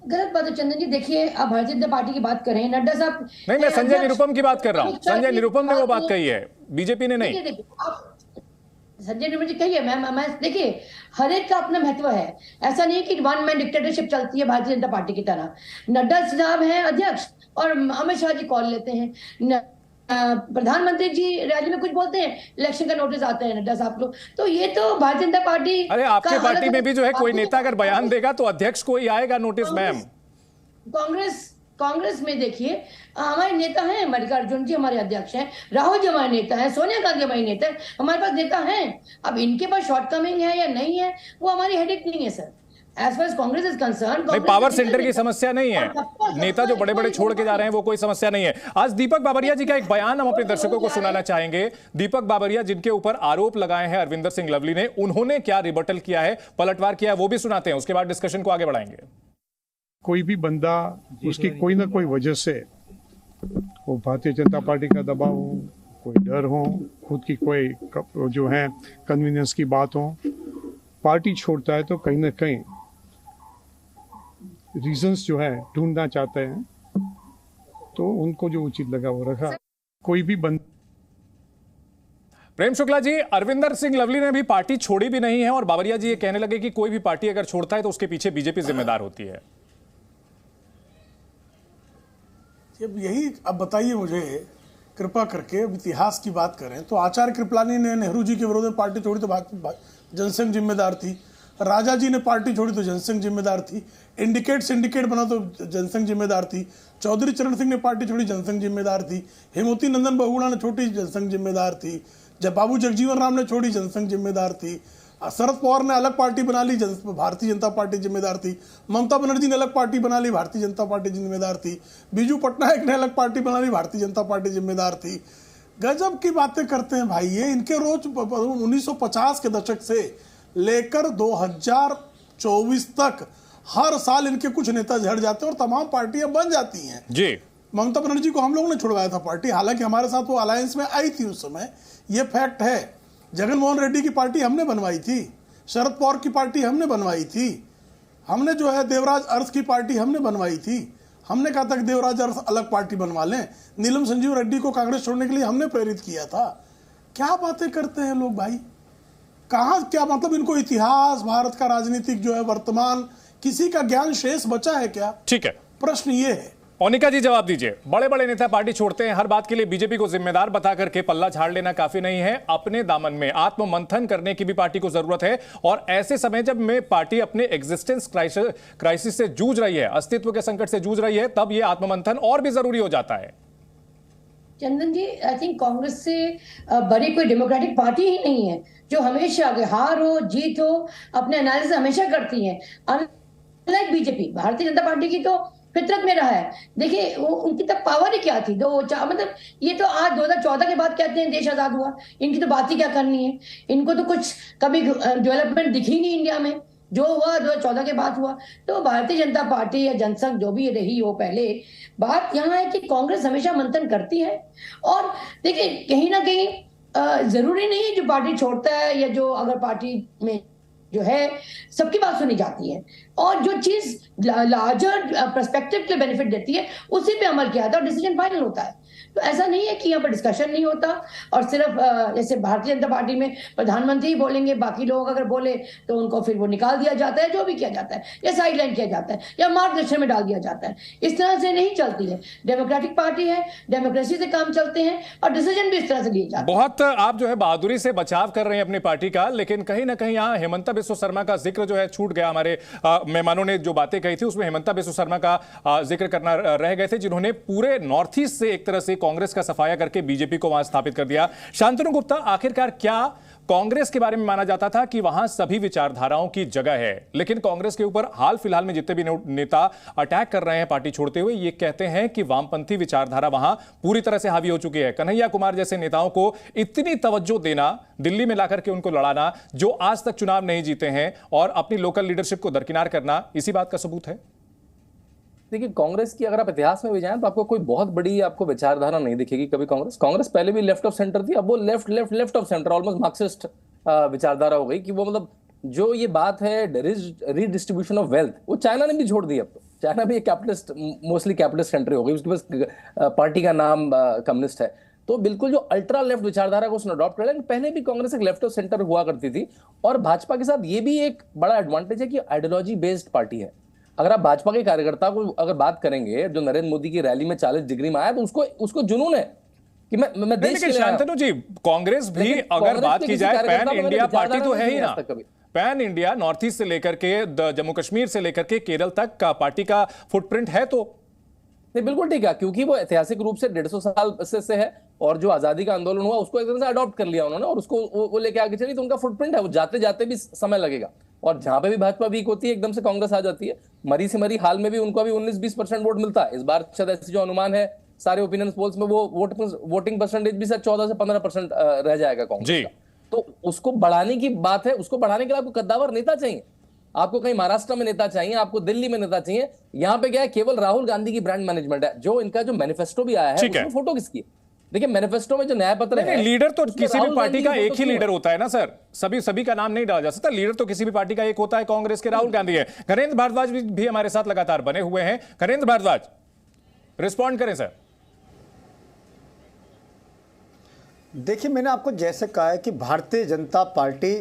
गलत बात है चंदन जी। देखिए, आप भारतीय जनता पार्टी की बात कर रहे हैं, नड्डा साहब। नहीं, मैं संजय निरुपम की बात कर रहा हूं। संजय निरुपम ने वो बात कही है, बीजेपी ने नहीं। संजय निरुपम जी कही है, मैं देखिए, हर एक का अपना महत्व है। ऐसा नहीं है कि वन मैन डिक्टेटरशिप चलती है भारतीय जनता पार्टी की तरह। नड्डा साहब हैं अध्यक्ष और अमित शाह जी कॉल लेते हैं, प्रधानमंत्री जी रैली में कुछ बोलते हैं, इलेक्शन का नोटिस आते हैं नड्डा साहब को। तो ये तो भारतीय जनता पार्टी, अरे आपके पार्टी में भी जो है कोई नेता अगर बयान देगा तो अध्यक्ष को ही आएगा नोटिस। मैम, कांग्रेस में देखिए, हमारे नेता हैं, मल्लिकार्जुन जी हमारे अध्यक्ष हैं, राहुल जी हमारे नेता हैं, सोनिया गांधी हमारी नेता है, हमारे पास नेता हैं। अब इनके पास शॉर्टकमिंग है या नहीं है, वो हमारी हेडेक नहीं है sir. As far as Congress is concerned, नहीं, पावर सेंटर की समस्या नहीं है, नेता जो बड़े बड़े छोड़ के जा रहे हैं वो कोई समस्या नहीं है। आज दीपक बाबरिया जी का एक बयान हम अपने दर्शकों को सुनाना चाहेंगे। दीपक बाबरिया, जिनके ऊपर आरोप लगाए हैं अरविंदर सिंह लवली ने, उन्होंने क्या रिबटल किया है, पलटवार किया है, वो भी सुनाते हैं, उसके बाद डिस्कशन को आगे बढ़ाएंगे। कोई भी बंदा, उसकी कोई ना कोई वजह से, वो भारतीय जनता पार्टी का दबाव हो, कोई डर हो, खुद की कोई जो है कन्वीनियंस की बात हो, पार्टी छोड़ता है तो कहीं ना कहीं रीजंस जो है ढूंढना चाहते हैं, तो उनको जो उचित लगा वो रखा। कोई भी प्रेम शुक्ला जी, अरविंदर सिंह लवली ने भी पार्टी छोड़ी भी नहीं है और बाबरिया जी ये कहने लगे कि कोई भी पार्टी अगर छोड़ता है तो उसके पीछे बीजेपी जिम्मेदार होती है। यही अब बताइए मुझे, कृपा करके, अब इतिहास की बात करें तो आचार्य कृपलानी ने नेहरू जी के विरोध में पार्टी छोड़ी तो जनसंघ जिम्मेदार थी। राजा जी ने पार्टी छोड़ी तो जनसंघ जिम्मेदार थी। इंडिकेट सिंडिकेट बना तो जनसंघ जिम्मेदार थी। चौधरी चरण सिंह ने पार्टी छोड़ी, जनसंघ जिम्मेदार थी। हेमवती नंदन बहुगुणा ने छोड़ी, जनसंघ जिम्मेदार थी। जब बाबू जगजीवन राम ने छोड़ी, जनसंघ जिम्मेदार थी। शरद पवार ने अलग पार्टी बना ली, भारतीय जनता पार्टी जिम्मेदार थी। ममता बनर्जी ने अलग पार्टी बना ली, भारतीय जनता पार्टी जिम्मेदार थी। बीजू पटनायक ने अलग पार्टी बना ली, भारतीय जनता पार्टी जिम्मेदार थी। गजब की बातें करते हैं भाई ये। इनके रोज 1950 के दशक से लेकर 2024 तक हर साल इनके कुछ नेता झड़ जाते हैं और तमाम पार्टियां बन जाती हैं जी। ममता बनर्जी को हम लोगों ने छुड़वाया था पार्टी, हालांकि हमारे साथ वो अलायंस में आई थी उस समय, ये फैक्ट है। जगनमोहन रेड्डी की पार्टी हमने बनवाई थी, शरद पवार की पार्टी हमने बनवाई थी, हमने जो है देवराज अर्थ की पार्टी हमने बनवाई थी। हमने कहा था कि देवराज अर्थ अलग पार्टी बनवा लें। नीलम संजीव रेड्डी को कांग्रेस छोड़ने के लिए हमने प्रेरित किया था। क्या बातें करते हैं लोग भाई, कहाँ क्या मतलब इनको इतिहास, भारत का राजनीतिक जो है वर्तमान, किसी का ज्ञान शेष बचा है क्या? ठीक है, प्रश्न ये है। मोनिका जी जवाब दीजिए। बड़े बड़े नेता पार्टी छोड़ते हैं, हर बात के लिए बीजेपी को जिम्मेदार बता करके पल्ला झाड़ लेना काफी नहीं है। अपने दामन में आत्म मंथन करने की भी पार्टी को जरूरत है, और ऐसे समय जब में पार्टी अपने एग्जिस्टेंस क्राइसिस से जूझ रही है, अस्तित्व के संकट से जूझ रही है, तब यह आत्म मंथन और भी जरूरी हो जाता है। चंदन जी, आई थिंक कांग्रेस से बड़ी कोई डेमोक्रेटिक पार्टी ही नहीं है जो हमेशा हार हो जीत हो अपने एनालिसिस हमेशा करती है। Unlike BJP, Bharatiya Janata party की तो फितरत में रहा है। देखिए वो उनकी तब पावर ही क्या थी, मतलब ये तो आज 2014 के बाद कहते हैं देश आजाद हुआ, इनकी तो बात ही क्या करनी है। इनको तो कुछ कभी डेवलपमेंट दिखी नहीं इंडिया में, जो हुआ 2014 के बाद हुआ। तो भारतीय जनता पार्टी या जनसंघ जो भी रही हो, पहले बात यहाँ है कि कांग्रेस हमेशा मंथन करती है। और देखिए कहीं ना कहीं जरूरी नहीं है जो पार्टी छोड़ता है या जो अगर पार्टी में जो है सबकी बात सुनी जाती है, और जो चीज लार्जर पर्सपेक्टिव के बेनिफिट देती है उसी पे अमल किया जाता है और डिसीजन फाइनल होता है। तो ऐसा नहीं है कि यहाँ पर डिस्कशन नहीं होता और सिर्फ जैसे भारतीय जनता पार्टी में प्रधानमंत्री ही बोलेंगे, बाकी लोग अगर बोले तो उनको फिर वो निकाल दिया जाता है, जो भी किया जाता है, या साइडलाइन किया जाता है या मार्गदर्शन में डाल दिया जाता है। इस तरह से नहीं चलती है। डेमोक्रेटिक पार्टी है, डेमोक्रेसी से काम चलते हैं और डिसीजन भी इस तरह से लिए जाते हैं। बहुत आप जो है बहादुरी से बचाव कर रहे हैं अपनी पार्टी का, लेकिन कहीं ना कहीं यहाँ हेमंता बिस्वा शर्मा का जिक्र जो है छूट गया। हमारे मेहमानों ने जो बातें कही थी उसमें हेमंता बिस्वा शर्मा का जिक्र करना रह गए थे, जिन्होंने पूरे नॉर्थ ईस्ट से एक तरह से कांग्रेस का सफाया करके बीजेपी को वहां स्थापित कर दिया। शांतनु गुप्ता, आखिरकार क्या कांग्रेस के बारे में माना जाता था कि वहां सभी विचारधाराओं की जगह है, लेकिन कांग्रेस के ऊपर हाल फिलहाल में जितने भी नेता अटैक कर रहे हैं पार्टी छोड़ते हुए, ये कहते हैं कि वामपंथी विचारधारा वहां पूरी तरह से हावी हो चुकी है। कन्हैया कुमार जैसे नेताओं को इतनी तवज्जो देना, दिल्ली में लाकर के उनको लड़ाना, जो आज तक चुनाव नहीं जीते हैं, और अपनी लोकल लीडरशिप को दरकिनार करना, इसी बात का सबूत है। देखिए कांग्रेस की अगर आप इतिहास में भी जाएं तो आपको कोई बहुत बड़ी आपको विचारधारा नहीं दिखेगी कभी। कांग्रेस पहले भी लेफ्ट ऑफ सेंटर थी, अब वो left of centre, almost Marxist विचारधारा हो गई कि वो मतलब जो ये बात है रीडिस्ट्रीब्यूशन ऑफ वेल्थ, वो चाइना ने भी छोड़ दी। अब तो चाइना भी कैपिटलिस्ट, मोस्टली कैपिटलिस्ट कंट्री हो गई, उसके पास पार्टी का नाम कम्युनिस्ट है। तो बिल्कुल जो अल्ट्रा लेफ्ट विचारधारा को उसने अडॉप्ट कर लिया। पहले भी कांग्रेस एक लेफ्ट ऑफ सेंटर हुआ करती थी, और भाजपा के साथ ये भी एक बड़ा एडवांटेज है कि आइडियोलॉजी बेस्ड पार्टी है। अगर आप भाजपा के कार्यकर्ता को अगर बात करेंगे जो नरेंद्र मोदी की रैली में 40 डिग्री में आया, तो उसको जुनून है कि मैं देश के लिए। शांतनु जी, कांग्रेस भी अगर बात की जाए पैन इंडिया पार्टी तो है ही ना। पैन इंडिया, नॉर्थ ईस्ट से लेकर के जम्मू कश्मीर से लेकर के केरल तक का पार्टी का फुटप्रिंट है। तो नहीं, बिल्कुल ठीक है, क्योंकि वो ऐतिहासिक रूप से 150 साल से है, और जो आजादी का आंदोलन हुआ उसको एक तरह से अडॉप्ट कर लिया उन्होंने, और उसको वो लेके आगे चली, तो उनका फुटप्रिंट है। वो जाते जाते भी समय लगेगा, और जहां पे भी भाजपा वीक होती है एकदम से कांग्रेस आ जाती है। मरी से मरी हाल में भी उनको अभी 19-20% वोट मिलता है। इस बार शायद ऐसे जो अनुमान है सारे ओपिनियन पोल्स में, वो वोटिंग परसेंटेज भी शायद 14 से 15% रह जाएगा कांग्रेस का। तो उसको बढ़ाने की बात है। उसको बढ़ाने के लिए आपको कद्दावर नेता चाहिए, आपको कहीं महाराष्ट्र में नेता चाहिए, आपको दिल्ली में नेता चाहिए। यहाँ पे क्या है, केवल राहुल गांधी की ब्रांड मैनेजमेंट है। जो इनका जो मैनिफेस्टो भी आया है उसमें फोटो किसकी है? देखिए मैनिफेस्टो में जो न्याय पत्र है, लीडर तो किसी भी पार्टी का एक ही लीडर होता है ना सर, सभी का नाम नहीं डाला जा सकता। लीडर तो किसी भी पार्टी का एक होता है, कांग्रेस के राहुल गांधी है। नरेंद्र भारद्वाज भी हमारे साथ लगातार बने हुए हैं। नरेंद्र भारद्वाज, रिस्पॉन्ड करें सर। देखिए, मैंने आपको जैसे कहा है कि भारतीय जनता पार्टी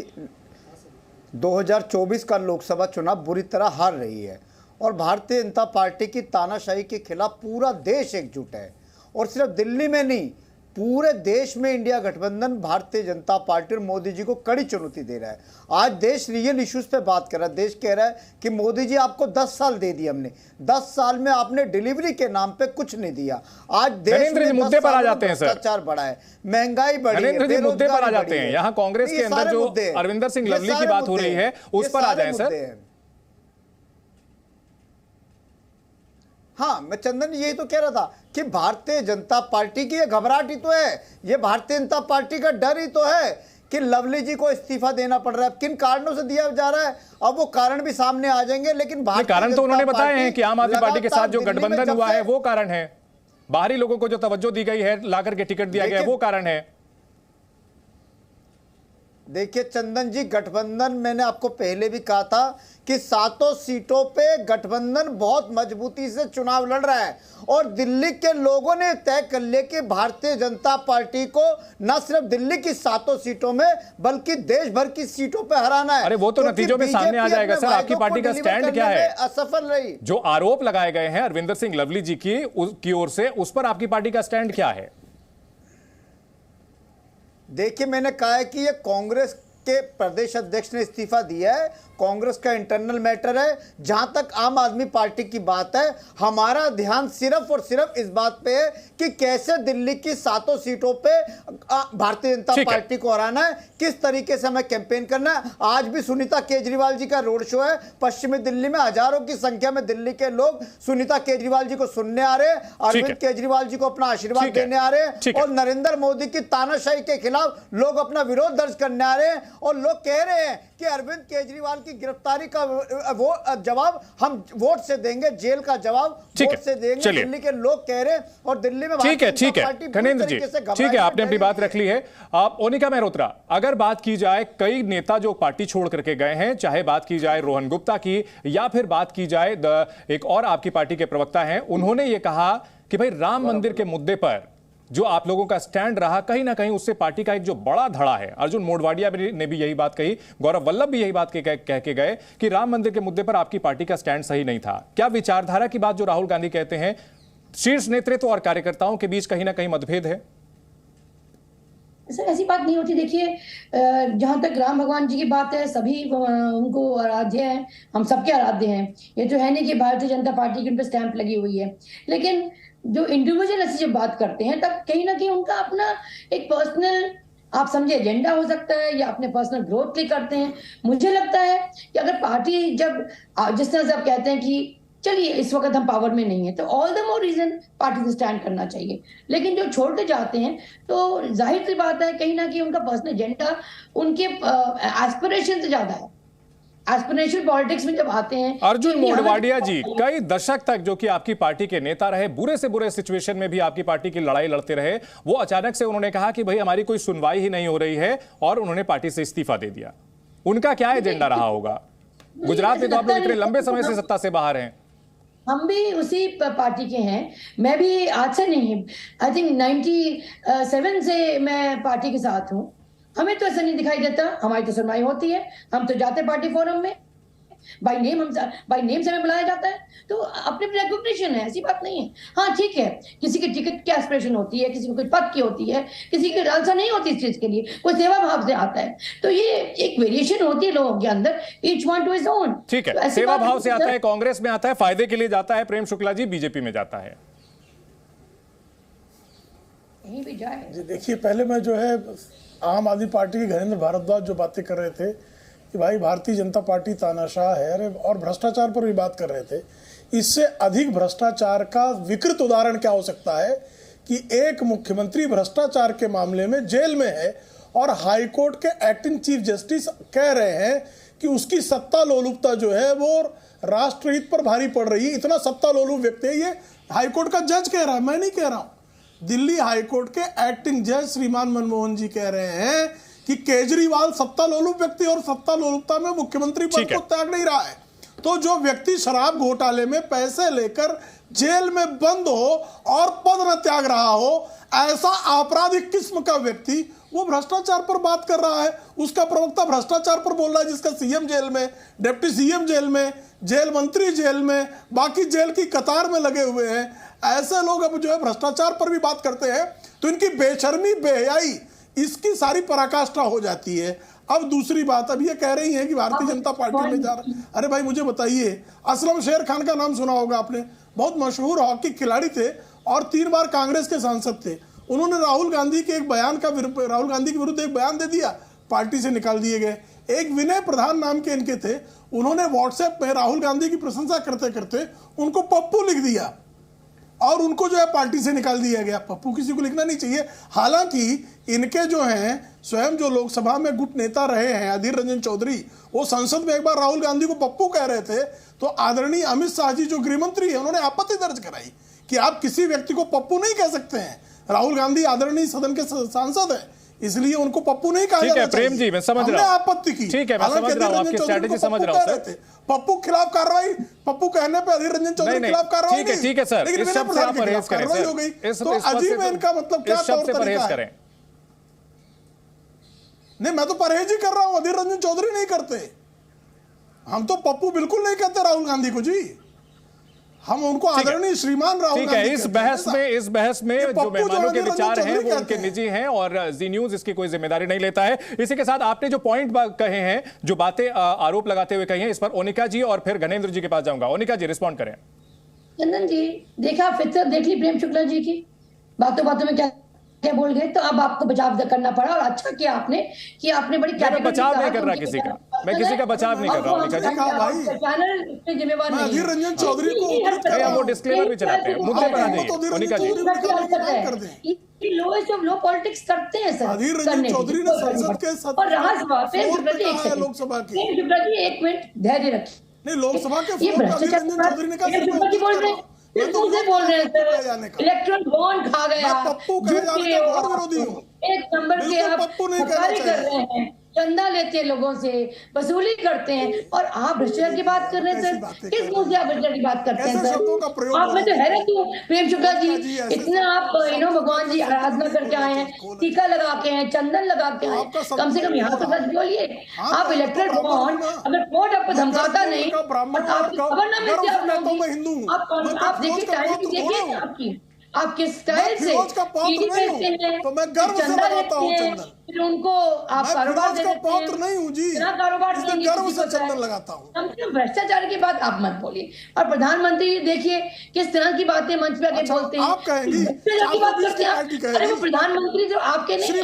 2024 का लोकसभा चुनाव बुरी तरह हार रही है, और भारतीय जनता पार्टी की तानाशाही के खिलाफ पूरा देश एकजुट है। और सिर्फ दिल्ली में नहीं, पूरे देश में इंडिया गठबंधन भारतीय जनता पार्टी और मोदी जी को कड़ी चुनौती दे रहा है। आज देश रियल इश्यूज पे बात कर रहा है। देश कह रहा है कि मोदी जी आपको 10 साल दे दिए हमने, 10 साल में आपने डिलीवरी के नाम पे कुछ नहीं दिया। आज देश में मुद्दे पर आ जाते हैं सर, भ्रष्टाचार बढ़ा है, महंगाई बढ़ी है, मुद्दे पर आ जाते हैं। यहाँ कांग्रेस के अंदर जो अरविंदर सिंह लवली की बात हो रही है उस पर आ जाए सर। हाँ, मैं चंदन यही तो कह रहा था कि भारतीय जनता पार्टी की ये घबराहट ही तो है, ये भारतीय जनता पार्टी का डर ही तो है कि लवली जी को इस्तीफा देना पड़ रहा है। किन कारणों से दिया जा रहा है, अब वो कारण भी सामने आ जाएंगे, लेकिन कारण तो उन्होंने बताए हैं कि आम आदमी पार्टी के साथ जो गठबंधन हुआ है वो कारण है, बाहरी लोगों को जो तवज्जो दी गई है, लाकर के टिकट दिया गया है, वो कारण है। देखिए चंदन जी, गठबंधन मैंने आपको पहले भी कहा था कि 7 सीटों पे गठबंधन बहुत मजबूती से चुनाव लड़ रहा है और दिल्ली के लोगों ने तय कर लिया कि भारतीय जनता पार्टी को न सिर्फ दिल्ली की 7 सीटों में बल्कि देश भर की सीटों पे हराना है। अरे वो तो नतीजों में सामने आ जाएगा सर। आपकी पार्टी का स्टैंड क्या है? असफल रही। जो आरोप लगाए गए हैं अरविंदर सिंह लवली जी की ओर से, उस पर आपकी पार्टी का स्टैंड क्या है? देखिए, मैंने कहा है कि ये कांग्रेस के प्रदेश अध्यक्ष ने इस्तीफा दिया है, कांग्रेस का इंटरनल मैटर है। जहां तक आम आदमी पार्टी की बात है, हमारा ध्यान सिर्फ और सिर्फ इस बात पे है कि कैसे दिल्ली की 7 सीटों पे भारतीय जनता पार्टी को हराना है, किस तरीके से हमें कैंपेन करना है। आज भी सुनीता केजरीवाल जी का रोड शो है पश्चिमी दिल्ली में, हजारों की संख्या में दिल्ली के लोग सुनीता केजरीवाल जी को सुनने आ रहे हैं, अरविंद केजरीवाल जी को अपना आशीर्वाद देने आ रहे हैं और नरेंद्र मोदी की तानाशाही के खिलाफ लोग अपना विरोध दर्ज करने आ रहे हैं और लोग कह रहे हैं कि अरविंद केजरीवाल की गिरफ्तारी का वो जवाब हम वोट से देंगे, जेल का जवाब वोट से देंगे, दिल्ली के लोग कह रहे हैं। और दिल्ली में ठीक है गणेंद्र जी, ठीक है, आपने अपनी बात रख ली है। आप ओनिका मेहरोत्रा, अगर बात की जाए कई नेता जो पार्टी छोड़ करके गए हैं, चाहे बात की जाए रोहन गुप्ता की या फिर बात की जाए एक और आपकी पार्टी के प्रवक्ता हैं, उन्होंने ये कहा कि भाई राम मंदिर के मुद्दे पर जो आप लोगों का स्टैंड रहा, कहीं ना कहीं उससे पार्टी का एक जो बड़ा धड़ा है। अर्जुन मोढवाडिया ने भी यही बात कही, गौरव वल्लभ भी यही बात कह के गए कि राम मंदिर के मुद्दे पर आपकी पार्टी का स्टैंड सही नहीं था। क्या विचारधारा की बात जो राहुल गांधी कहते हैं, शीर्ष नेतृत्व और कार्यकर्ताओं के बीच कहीं ना कहीं मतभेद है? सर ऐसी बात नहीं होती। देखिए, जहां तक राम भगवान जी की बात है, सभी उनको आराध्य हैं, हम सबके आराध्य हैं। ये तो है नहीं कि भारतीय जनता पार्टी की उन पर स्टैंप लगी हुई है, लेकिन जो इंडिविजुअल ऐसी जब बात करते हैं तब कहीं ना कहीं उनका अपना एक पर्सनल, आप समझे, एजेंडा हो सकता है या अपने पर्सनल ग्रोथ के करते हैं। मुझे लगता है कि अगर पार्टी जब जिस तरह से आप कहते हैं कि चलिए इस वक्त हम पावर में नहीं है, तो all the more reason party से स्टैंड करना चाहिए। लेकिन जो छोड़ के जाते हैं तो जाहिर सी बात है कहीं ना कहीं उनका पर्सनल एजेंडा उनके एस्पिरेशन से ज्यादा है। एस्पिरेशनल पॉलिटिक्स में जब आते हैं, अर्जुन मोढवाडिया जी कई दशक तक जो कि आपकी पार्टी के नेता रहे, बुरे से बुरे सिचुएशन में भी आपकी पार्टी की लड़ाई लड़ते रहे, वो अचानक से उन्होंने कहा कि भाई हमारी कोई सुनवाई ही नहीं हो रही है और उन्होंने पार्टी से इस्तीफा दे दिया। उनका क्या एजेंडा रहा होगा? गुजरात में तो आप लोग इतने लंबे समय से सत्ता से बाहर हैं। हम भी उसी पार्टी के हैं। मैं भी आज से नहीं, आई थिंक 97 से मैं पार्टी के साथ हूँ। हमें तो ऐसा नहीं दिखाई देता, हमारी तो सुनवाई होती है, हम तो जाते पार्टी फोरम में, बाय नेम से हमें बुलाया जाता है, तो अपने रिकॉग्निशन है, ऐसी बात नहीं है। हाँ ठीक है, किसी की टिकट की एस्पिरेशन होती है, किसी को कोई पद की होती है, किसी की लालसा नहीं होती इस चीज के लिए, कोई सेवा भाव से आता है, तो ये एक वेरिएशन होती है लोगों के अंदर, each one two his own. ठीक है, सेवा भाव से आता है, कांग्रेस में आता है, फायदे के लिए जाता है, प्रेम शुक्ला जी बीजेपी में जाता है, कहीं भी जाए। देखिए, पहले मैं जो है आम आदमी पार्टी के घरेंद्र भारद्वाज जो बातें कर रहे थे कि भाई भारतीय जनता पार्टी तानाशाह है, अरे और भ्रष्टाचार पर भी बात कर रहे थे। इससे अधिक भ्रष्टाचार का विकृत उदाहरण क्या हो सकता है कि एक मुख्यमंत्री भ्रष्टाचार के मामले में जेल में है और हाईकोर्ट के एक्टिंग चीफ जस्टिस कह रहे हैं कि उसकी सत्ता लोलुपता जो है वो राष्ट्रहित पर भारी पड़ रही है। इतना सत्ता लोलुप व्यक्ति है, ये हाईकोर्ट का जज कह रहा है, मैं नहीं कह रहा हूं। दिल्ली हाईकोर्ट के एक्टिंग जज श्रीमान मनमोहन जी कह रहे हैं कि केजरीवाल सत्ता लोलुप व्यक्ति और सत्ता लोलुपता में मुख्यमंत्री पद को त्याग नहीं रहा है। तो जो व्यक्ति शराब घोटाले में पैसे लेकर जेल में बंद हो और पद न त्याग रहा हो, ऐसा आपराधिक किस्म का व्यक्ति वो भ्रष्टाचार पर बात कर रहा है। उसका प्रवक्ता भ्रष्टाचार पर बोल रहा है, जिसका सीएम जेल में, डिप्टी सीएम जेल में, जेल मंत्री जेल में, बाकी जेल की कतार में लगे हुए हैं। ऐसे लोग अब जो है भ्रष्टाचार पर भी बात करते हैं, तो इनकी बेशर्मी बेहयाई इसकी सारी पराकाष्ठा हो जाती है। अब दूसरी बात, अब ये कह रही है कि भारतीय जनता पार्टी में जा रहा। अरे भाई मुझे बताइए, असलम शेर खान का नाम सुना होगा आपने, बहुत मशहूर हॉकी खिलाड़ी थे और 3 बार कांग्रेस के सांसद थे। उन्होंने राहुल गांधी के विरुद्ध एक बयान दे दिया, पार्टी से निकाल दिए गए। एक विनय प्रधान नाम के इनके थे, उन्होंने व्हाट्सएप में राहुल गांधी की प्रशंसा करते करते उनको पप्पू लिख दिया और उनको जो है पार्टी से निकाल दिया गया। पप्पू किसी को लिखना नहीं चाहिए। हालांकि इनके जो हैं स्वयं जो लोकसभा में गुट नेता रहे हैं अधीर रंजन चौधरी, वो संसद में एक बार राहुल गांधी को पप्पू कह रहे थे, तो आदरणीय अमित शाह जी जो गृह मंत्री है उन्होंने आपत्ति दर्ज कराई कि आप किसी व्यक्ति को पप्पू नहीं कह सकते हैं। राहुल गांधी आदरणीय सदन के सांसद हैं, इसलिए उनको पप्पू नहीं कहा ठीक है प्रेम जी, मैं समझ रहा हूं, आपत्ति की। ठीक है, मैं समझ रहा हूं आपकी स्ट्रेटेजी, समझ रहा हूं सर। पप्पू खिलाफ कार्रवाई, पप्पू कहने पे अधीर रंजन चौधरी के खिलाफ कार्रवाई, ठीक है सर, इस शब्द से आप परहेज करें सर, तो अजीब है इनका मतलब क्या तौर तरीका है। नहीं, मैं तो परहेज ही कर रहा हूं, अधीर रंजन चौधरी नहीं करते। हम तो पप्पू बिल्कुल नहीं कहते राहुल गांधी को जी, हम उनको आदरणीय श्रीमान राहुल गांधी। ठीक है, इस बहस में जो मेहमानों के विचार हैं वो उनके निजी हैं और जी न्यूज इसकी कोई जिम्मेदारी नहीं लेता है। इसी के साथ आपने जो पॉइंट कहे हैं, जो बातें आरोप लगाते हुए कही हैं, इस पर ओनिका जी और फिर घनेंद्र जी के पास जाऊंगा। ओनिका जी रिस्पॉन्ड करें। चंदन जी, देखा फितरत देख ली प्रेम शुक्ला जी की, बातों बातों में क्या बोल गए, तो अब आपको बचाव करना पड़ा और अच्छा किया आपने कि आपने बड़ी बचाव नहीं कर रहा किसी का, मैं किसी का बचाव नहीं कर रहा हूं। चैनल जिम्मेवार नहीं, अधीर रंजन चौधरी को वो डिस्क्लेमर भी चलाते हैं, मुद्दे पर आ जाइए ओनिका जी। लोएस्ट ऑफ लो पॉलिटिक्स करते हैं सर, अधीर रंजन चौधरी ने संसद के और रहा सभा लोकसभा की, एक मिनट धैर्य रखिए, नहीं लोकसभा के अधीर रंजन चौधरी ने कहा बोल रहे हैं सर, इलेक्ट्रॉन बॉन्ड खा गया, एक नंबर के आप सरकारी कर रहे हैं, चंदा लेते हैं लोगों से, वसूली करते हैं, और आप भ्रष्टाचार की बात कर रहे हैं सर। किस मुंह से आप भ्रष्टाचार की बात करते हैं सर? आप में तो हैरत हूँ प्रेम शुक्ला जी, इतना आप भगवान जी आराधना करके आए हैं, टीका लगा के हैं, चंदन लगा के आए, कम से कम यहाँ तो सच बोलिए। आप इलेक्ट्रल बॉन्ड, अगर कोर्ट आपको धमकाता नहीं और आपकी खबर ना मिलती, आप देखिए टाइमिंग देखिए आपकी, आपके स्टाइल से तो मैं गर्व से लगाता हूं चंदन, फिर उनको आप कारोबार दे देते हैं, नहीं हूं जी, कारोबार गर्व से चंदन लगाता हूं। हम भ्रष्टाचार की बात आप मत बोलिए, और प्रधानमंत्री देखिए किस तरह की बातें मंच पे आके बोलते हैं, आप कहेंगी की बात करते हैं। अरे वो प्रधानमंत्री जो आपके नहीं है,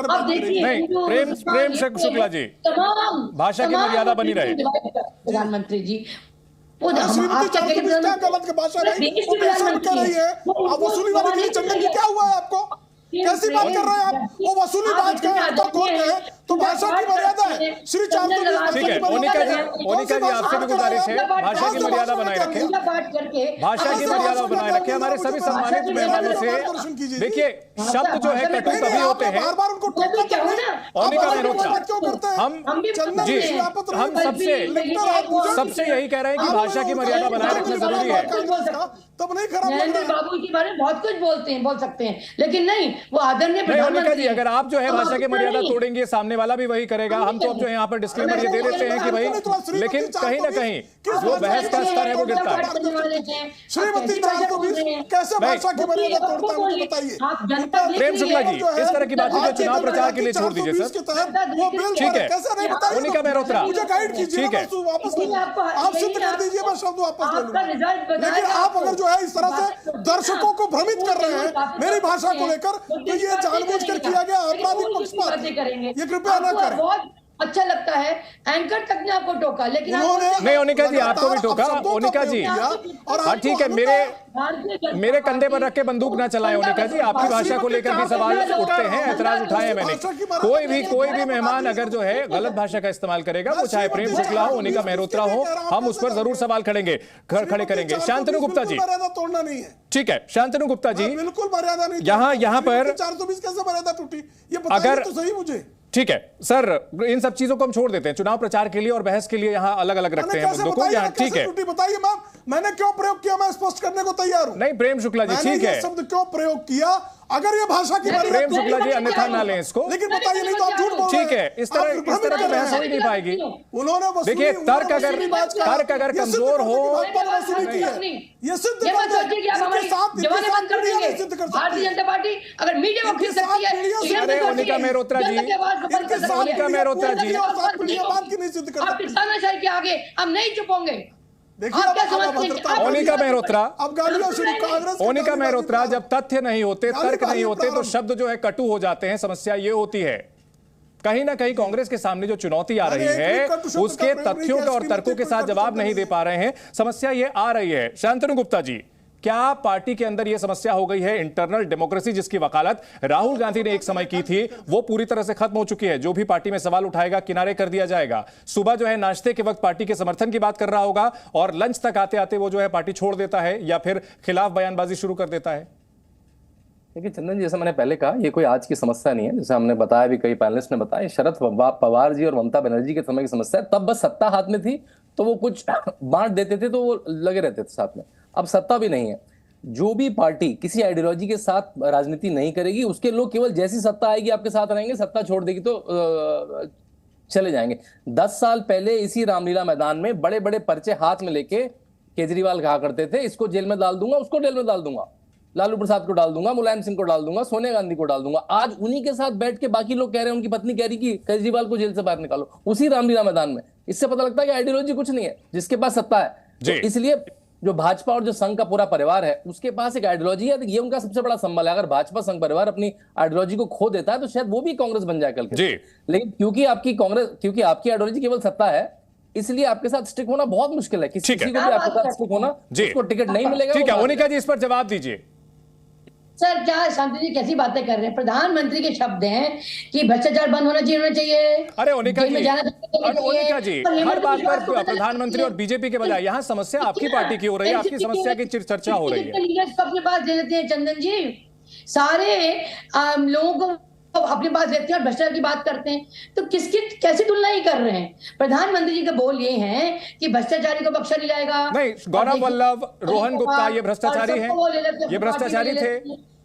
आप देखिए प्रेम शुक्ला जी, तमाम भाषा की मर्यादा बनी रहे प्रधानमंत्री जी, वो गलत भाषा नहीं है, अब वसूली वाले के लिए चंदन जी क्या हुआ है आपको, कैसी बात कर रहे हैं आप? वो वसूली बात करें तो भाषा की मर्यादा है श्री चांद। ठीक है ओनिका जी आपसे भी गुजारिश है, भाषा की मर्यादा बनाए रखें, भाषा की मर्यादा बनाए रखें। हमारे सभी सम्मानित मेहमानों से देखिए, शब्द जो है कटु तभी होते हैं। ओनिका मेहरोत्रा, हम जी हम सबसे यही कह रहे हैं कि भाषा की मर्यादा बनाए रखना जरूरी है। तब नहीं खराब नरेंद्र बाबू के बारे में बहुत कुछ बोल सकते हैं, लेकिन नहीं, वो आदरणीय प्रधानमंत्री जी, अगर आप जो है भाषा की मर्यादा तोड़ेंगे, सामने वाला भी वही करेगा। हम तो अब जो है यहाँ पर डिस्क्लेमर ये दे देते हैं कि भाई, लेकिन कहीं ना कहीं वो बहस का स्तर है वो गिरता है। श्रीमती कैसे भाषा की मर्यादा तोड़ता है मुझे बताइए। प्रेम शुक्ला जी, इस तरह की बातें जो चुनाव प्रचार के लिए छोड़ दीजिए सर। ठीक है ओनिका मेहरोत्रा, ठीक है आप सिद्ध कर दीजिए, मैं शब्द वापस ले लूंगा। लेकिन आप अगर जो है इस तरह से दर्शकों को भ्रमित कर रहे हैं मेरी भाषा को लेकर, तो ये जानबूझकर किया गया आपराधिक पक्षपात, ये कृपया न करें। बहुत अच्छा लगता है, एंकर तक ने आपको टोका, लेकिन नहीं ओनिका जी आपको भी टोका। ओनिका जी हाँ ठीक है, मेरे कंधे पर रख के बंदूक ना चलाएं ओनिका जी, आपकी भाषा को लेकर भी सवाल उठते हैं, ऐतराज उठाए हैं मैंने। कोई भी मेहमान अगर जो है गलत भाषा का इस्तेमाल करेगा, वो चाहे प्रेम शुक्ला हो, ओनिका मेहरोत्रा हो, हम उस पर जरूर सवाल खड़े करेंगे। शांतनु गुप्ता जी, तोड़ना नहीं है, ठीक है शांतनु गुप्ता जी, बिल्कुल मर्यादा नहीं, यहाँ पर 420 कैसे मर्यादा टूटी, ये बताइए तो सही मुझे। ठीक है सर, इन सब चीजों को हम छोड़ देते हैं, चुनाव प्रचार के लिए और बहस के लिए यहाँ अलग अलग रखते हैं मुद्दों को। यहाँ ठीक है, बताइए मैम, मैंने क्यों प्रयोग किया, मैं स्पष्ट करने को तैयार हूं। नहीं प्रेम शुक्ला जी, ठीक है, शब्द क्यों प्रयोग किया, अगर ये भाषा की प्रेम शुक्ला जी अन्यथा ना लें इसको, लेकिन बताइए नहीं तो आप झूठ बोल रहे हैं। ठीक है, इस तरह की बहस हो ही नहीं पाएगी। उन्होंने देखिए तर्क अगर कमजोर हो, ये सिद्ध भारतीय जनता पार्टी अगर मीडिया को खींच सकती है। ओनिका मेहरोत्रा जी, ओनिका मेहरोत्रा जी, आप तानाशाही के आगे हम नहीं चुप होंगे। ओनिका मेहरोत्रा, ओनिका मेहरोत्रा, जब तथ्य नहीं होते, तर्क नहीं होते, तो शब्द जो है कटु हो जाते हैं। समस्या ये होती है कहीं ना कहीं कांग्रेस के सामने जो चुनौती आ रही है, उसके तथ्यों के और तर्कों के साथ जवाब नहीं दे पा रहे हैं। समस्या ये आ रही है। शांतनु गुप्ता जी, क्या पार्टी के अंदर यह समस्या हो गई है, इंटरनल डेमोक्रेसी जिसकी वकालत राहुल गांधी ने एक समय की थी, वो पूरी तरह से खत्म हो चुकी है? जो भी पार्टी में सवाल उठाएगा किनारे कर दिया जाएगा। सुबह जो है नाश्ते के वक्त पार्टी के समर्थन की बात कर रहा होगा और लंच तक आते आते वो जो है पार्टी छोड़ देता है या फिर खिलाफ बयानबाजी शुरू कर देता है। देखिए चंदन जी, जैसा मैंने पहले कहा, ये कोई आज की समस्या नहीं है। जैसे हमने बताया भी, कई पैनलिस्ट ने बताया, शरद पवार जी और ममता बनर्जी के समय की समस्या है। तब बस सत्ता हाथ में थी तो वो कुछ बांट देते थे तो वो लगे रहते थे साथ में। अब सत्ता भी नहीं है। जो भी पार्टी किसी आइडियोलॉजी के साथ राजनीति नहीं करेगी, उसके लोग केवल जैसी सत्ता आएगी आपके साथ रहेंगे, सत्ता छोड़ देगी तो चले जाएंगे। 10 साल पहले इसी रामलीला मैदान में बड़े बड़े पर्चे हाथ में लेके केजरीवाल कहा करते थे, इसको जेल में डाल दूंगा, उसको जेल में डाल दूंगा, लालू प्रसाद को डाल दूंगा, मुलायम सिंह को डाल दूंगा, सोनिया गांधी को डाल दूंगा। आज उन्हीं के साथ बैठ के बाकी लोग कह रहे हैं, उनकी पत्नी कह रही कि केजरीवाल को जेल से बाहर निकालो, उसी रामलीला मैदान में। इससे पता लगता है कि आइडियोलॉजी कुछ नहीं है जिसके पास सत्ता है। तो इसलिए जो भाजपा और जो संघ का पूरा परिवार है, उसके पास एक आइडियोलॉजी है। ये उनका सबसे बड़ा संबल है। अगर भाजपा संघ परिवार अपनी आइडियोलॉजी को खो देता है तो शायद वो भी कांग्रेस बन जाए कल के। लेकिन क्योंकि आपकी आइडियोलॉजी केवल सत्ता है, इसलिए आपके साथ स्टिक होना बहुत मुश्किल है। किसी को भी आपके साथ स्टिक होना, उसको टिकट नहीं मिलेगा। ठीक है, मोनिका जी इस पर जवाब दीजिए। सर, क्या शांति जी कैसी बातें कर रहे हैं? प्रधानमंत्री के शब्द हैं कि भ्रष्टाचार बंद होना चाहिए। अरे ओनिका जी, हर बात पर प्रधानमंत्री और बीजेपी के बजाय यहाँ समस्या आपकी पार्टी की हो रही है, आपकी समस्या की चर्चा हो रही है। अपने पास दे देते हैं चंदन जी, सारे लोगों को अपने पास देते हैं और भ्रष्टाचार की बात करते हैं। तो किसकी कैसी तुलना ही कर रहे हैं? प्रधानमंत्री जी का बोल ये हैं कि भ्रष्टाचारी को बख्शा नहीं जाएगा। नहीं, गौरव वल्लभ, रोहन गुप्ता ये भ्रष्टाचारी हैं, ये भ्रष्टाचारी थे।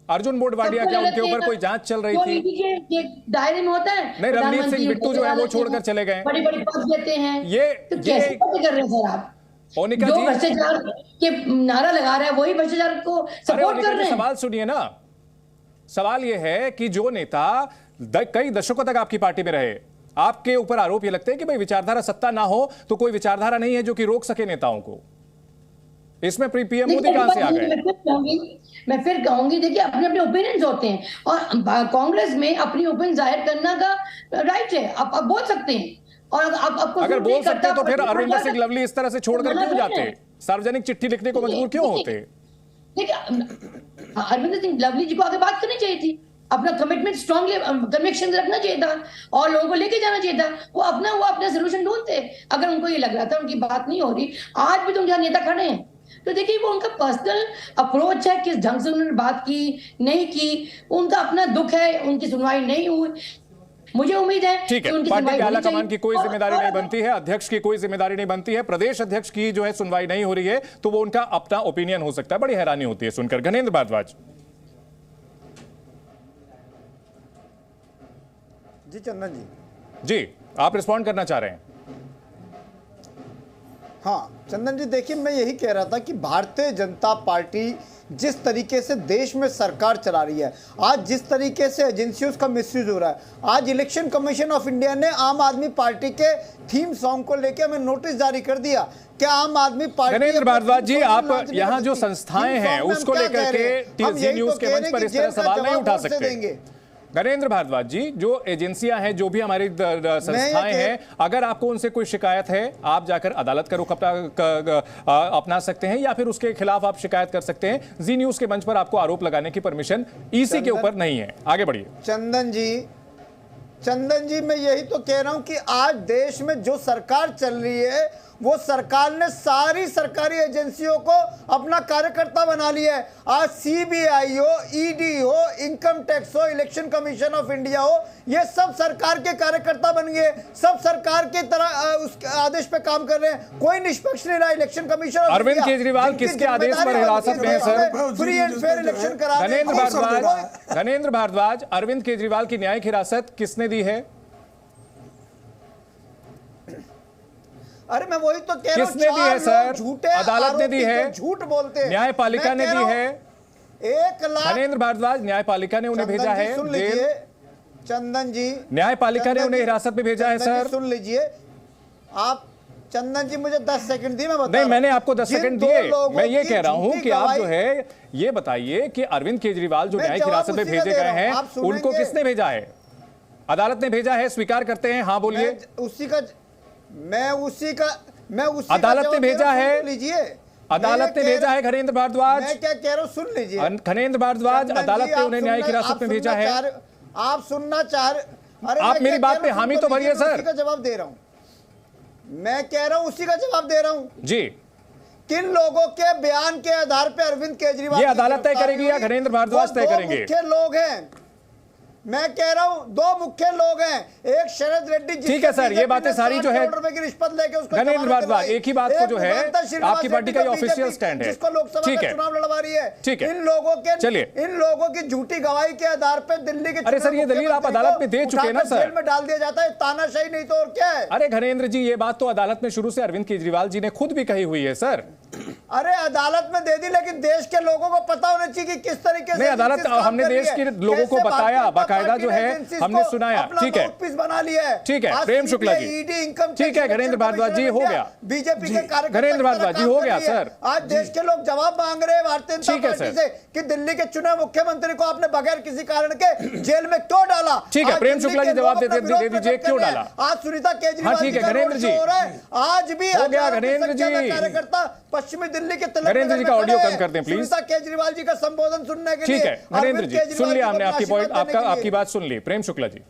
अर्जुन मोडवाडिया, क्या उनके ऊपर कोई जांच चल रही थी? दायरे में होता है। नहीं, रणवीर सिंह बिट्टू जो है वो छोड़कर चले गए। बड़ी बड़ी पद देते हैं। ये कैसे बातें कर रहे हैं सर आप? ओनिका जो जी भ्रष्टाचार के नारा लगा रहा है वही भ्रष्टाचार को सपोर्ट कर रहे हैं। सवाल सुनिए ना, सवाल ये है कि जो नेता कई दशकों तक आपकी पार्टी में रहे, आपके ऊपर आरोप ये लगते हैं कि भाई विचारधारा सत्ता ना हो तो कोई विचारधारा नहीं है जो कि रोक सके नेताओं को। इसमें पीएम मोदी कहां से आ गए? मैं फिर कहूंगी, देखिए अपने अपने ओपिनियंस होते हैं और कांग्रेस में अपनी ओपिनियन जाहिर करना का राइट है। आप बोल सकते हैं और आपको अगर बोल सकते तो फिर अरविंदर सिंह लवली इस तरह से छोड़कर क्यों जाते? सार्वजनिक चिट्ठी लिखने को मजबूर क्यों होते? देखिए अरविंदर सिंह लवली जी को आगे बात करनी चाहिए थी, अपना कमिटमेंट स्ट्रांगली कन्विक्शन रखना चाहिए था और लोगों को लेके जाना चाहिए था। वो अपना सोल्यूशन ढूंढते। अगर उनको ये लग रहा था उनकी बात नहीं हो रही, आज भी तो उनके नेता खड़े हैं, तो देखिए वो उनका पर्सनल अप्रोच है, किस ढंग से उन्होंने बात की नहीं की, उनका अपना दुख है, उनकी सुनवाई नहीं हुई। मुझे उम्मीद है ठीक है, पार्टी के आला कमान की कोई जिम्मेदारी नहीं बनती है, अध्यक्ष की कोई जिम्मेदारी नहीं बनती है, प्रदेश अध्यक्ष की जो है सुनवाई नहीं हो रही है तो वो उनका अपना ओपिनियन हो सकता है। बड़ी हैरानी होती है सुनकर। घनेंद्र भारद्वाज जी। चंदन जी, आप रिस्पॉन्ड करना चाह रहे हैं? हाँ चंदन जी, देखिए मैं यही कह रहा था कि भारतीय जनता पार्टी जिस तरीके से देश में सरकार चला रही है, आज जिस तरीके से एजेंसियों का मिसयूज हो रहा है, आज इलेक्शन कमीशन ऑफ इंडिया ने आम आदमी पार्टी के थीम सॉन्ग को लेकर हमें नोटिस जारी कर दिया। क्या आम आदमी पार्टी? घनेंद्र भारद्वाज जी, आप यहाँ जो संस्थाएं हैं उसको लेकर के टीएससी न्यूज के मंच पर इस तरह सवाल नहीं उठा सकते। नरेंद्र भारद्वाज जी, जो एजेंसियां हैं, जो भी हमारी संस्थाएं हैं, अगर आपको उनसे कोई शिकायत है, आप जाकर अदालत का रुख अपना सकते हैं या फिर उसके खिलाफ आप शिकायत कर सकते हैं। जी न्यूज के मंच पर आपको आरोप लगाने की परमिशन ईसी के ऊपर नहीं है। आगे बढ़िए। चंदन जी, मैं यही तो कह रहा हूं कि आज देश में जो सरकार चल रही है वो सरकार ने सारी सरकारी एजेंसियों को अपना कार्यकर्ता बना लिया है। आज सीबीआई हो, ईडी हो, इनकम टैक्स हो, इलेक्शन कमीशन ऑफ इंडिया हो, ये सब सरकार के कार्यकर्ता बन गए, सब सरकार के तरह उसके आदेश पे काम कर रहे हैं। कोई निष्पक्ष नहीं रहा। इलेक्शन कमीशन अरविंद केजरीवाल किसके आदेश पर हिरासत में है sir? Free and fair election करा। घनेंद्र भारद्वाज, अरविंद केजरीवाल की न्यायिक हिरासत किसने दी है? अरे मैं वही तो कह रहा हूं, किसने दी है सर? झूठे अदालत ने दी है, झूठ बोलते हैं, न्यायपालिका ने दी है। 1 लाख घनेंद्र भारद्वाज, न्यायपालिका ने उन्हें भेजा है। सुन लीजिए चंदन जी, न्यायपालिका ने उन्हें हिरासत में भेजा है सर। सुन लीजिए आप चंदन जी, मुझे 10 सेकंड दिए, मैं बता नहीं, मैंने आपको 10 सेकंड दिए। मैं ये कह रहा हूं कि आप जो है ये बताइए कि अरविंद केजरीवाल जो न्यायिक हिरासत में भेजे गए हैं उनको किसने भेजा है? अदालत ने भेजा है, स्वीकार करते हैं? हाँ बोलिए। अदालत ने भेजा है, लीजिए अदालत ने भेजा है। घनेंद्र भारद्वाज, मैं क्या कह रहा हूं सुन लीजिए। घनेंद्र भारद्वाज, अदालत ने उन्हें न्यायिक हिरासत में भेजा है। आप सुनना चाह रहे? आप मेरी बात पे हामी तो भरिए सर। उसी का जवाब दे रहा हूं, मैं कह रहा हूं उसी का जवाब दे रहा हूं जी, किन लोगों के बयान के आधार पर अरविंद केजरीवाल ये अदालत तय करेगी या घरेंद्र भारद्वाज तय करेंगे? मुख्य लोग हैं, मैं कह रहा हूं, दो मुख्य लोग हैं, एक शरद रेड्डी, ठीक है सर, ये बातें सारी जो है रिश्वत लेके उसको घरेंद्र भारद्वाज एक ही बात को जो है आपकी पार्टी का ये ऑफिशियल स्टैंड है, जिसको लोकसभा का चुनाव लड़वा रही है, ठीक है, इन लोगों के चलिए, इन लोगों की झूठी गवाही के आधार पर दिल्ली के, अरे सर ये दलील आप अदालत में दे चुके हैं ना सर, जेल में डाल दिया जाता है, तानाशाही नहीं तो और क्या है? अरे घरेंद्र जी ये बात तो अदालत में शुरू से अरविंद केजरीवाल जी ने खुद भी कही हुई है सर। अरे अदालत में दे दी, लेकिन देश के लोगों को पता होना चाहिए कि किस तरीके से अदालत, हमने देश के लोगों को बताया, बाकायदा जो है हमने सुनाया, ठीक है, बना लिया है, ठीक है, प्रेम शुक्ला जी, ठीक है, घरेंद्र भारद्वाज जी हो गया, बीजेपी के कार्यकर्ता, घरेंद्र भारद्वाज जी हो गया सर। आज देश के लोग जवाब मांग रहे हैं भारतीय जनता पार्टी से कि दिल्ली के चुने मुख्यमंत्री को आपने बगैर किसी कारण के जेल में क्यों डाला? ठीक है, प्रेम शुक्ला जी जवाब दे दीजिए क्यों डाला? आज सुनीता केजरीवाल, ठीक है घरेंद्र जी, आज भी हो गया घरेंद्र जी, कार्यकर्ता पश्चिमी दिल्ली के घरेंद्र जी का ऑडियो कम कर दें प्लीज। सुनीता केजरीवाल जी का संबोधन सुनने के लिए, ठीक है घरेंद्र जी सुन लिया हमने आपकी पॉइंट, आपकी बात सुन ली। प्रेम शुक्ला जी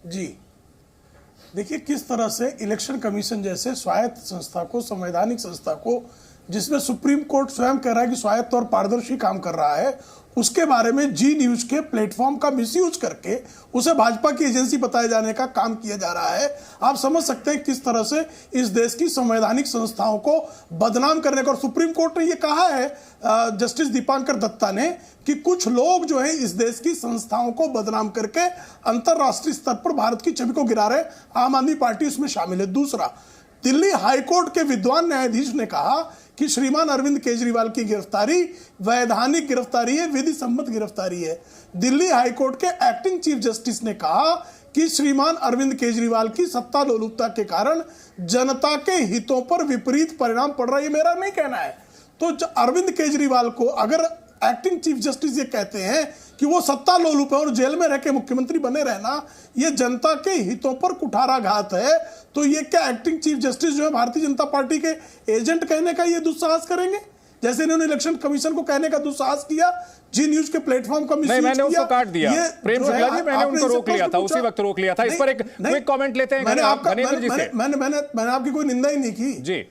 जी देखिए किस तरह से इलेक्शन कमीशन जैसे स्वायत्त संस्था को, संवैधानिक संस्था को, जिसमें सुप्रीम कोर्ट स्वयं कह रहा है कि स्वायत्त और पारदर्शी काम कर रहा है, उसके बारे में जी न्यूज के प्लेटफॉर्म का मिसयूज करके उसे भाजपा की एजेंसी बताए जाने का काम किया जा रहा है। आप समझ सकते हैं किस तरह से इस देश की संवैधानिक संस्थाओं को बदनाम करने का। और सुप्रीम कोर्ट ने यह कहा है जस्टिस दीपांकर दत्ता ने कि कुछ लोग जो है इस देश की संस्थाओं को बदनाम करके अंतरराष्ट्रीय स्तर पर भारत की छवि को गिरा रहे, आम आदमी पार्टी उसमें शामिल है। दूसरा, दिल्ली हाईकोर्ट के विद्वान न्यायाधीश ने कहा कि श्रीमान अरविंद केजरीवाल की गिरफ्तारी वैधानिक गिरफ्तारी है, विधि सम्मत गिरफ्तारी है। दिल्ली हाईकोर्ट के एक्टिंग चीफ जस्टिस ने कहा कि श्रीमान अरविंद केजरीवाल की सत्ता लोलुपता के कारण जनता के हितों पर विपरीत परिणाम पड़ रहा है। ये मेरा नहीं कहना है। तो अरविंद केजरीवाल को अगर एक्टिंग चीफ जस्टिस ये कहते हैं कि वो सत्ता लोलुप है और जेल में रह के मुख्यमंत्री बने रहना ये जनता के हितों पर कुठाराघात है, तो ये क्या एक्टिंग चीफ जस्टिस जो है भारतीय जनता पार्टी के एजेंट कहने का ये दुस्साहस करेंगे, जैसे इन्होंने इलेक्शन कमिशन को कहने का दुस्साहस किया, जी न्यूज के प्लेटफॉर्म का मिसयूज किया। मैंने उसको काट दिया प्रेम शुक्ला जी, मैंने उनको रोक लिया था, उसी वक्त रोक लिया था। इस पर एक क्विक कमेंट लेते हैं घरेंद्र जी से। मैंने आपकी कोई निंदा ही नहीं की जी,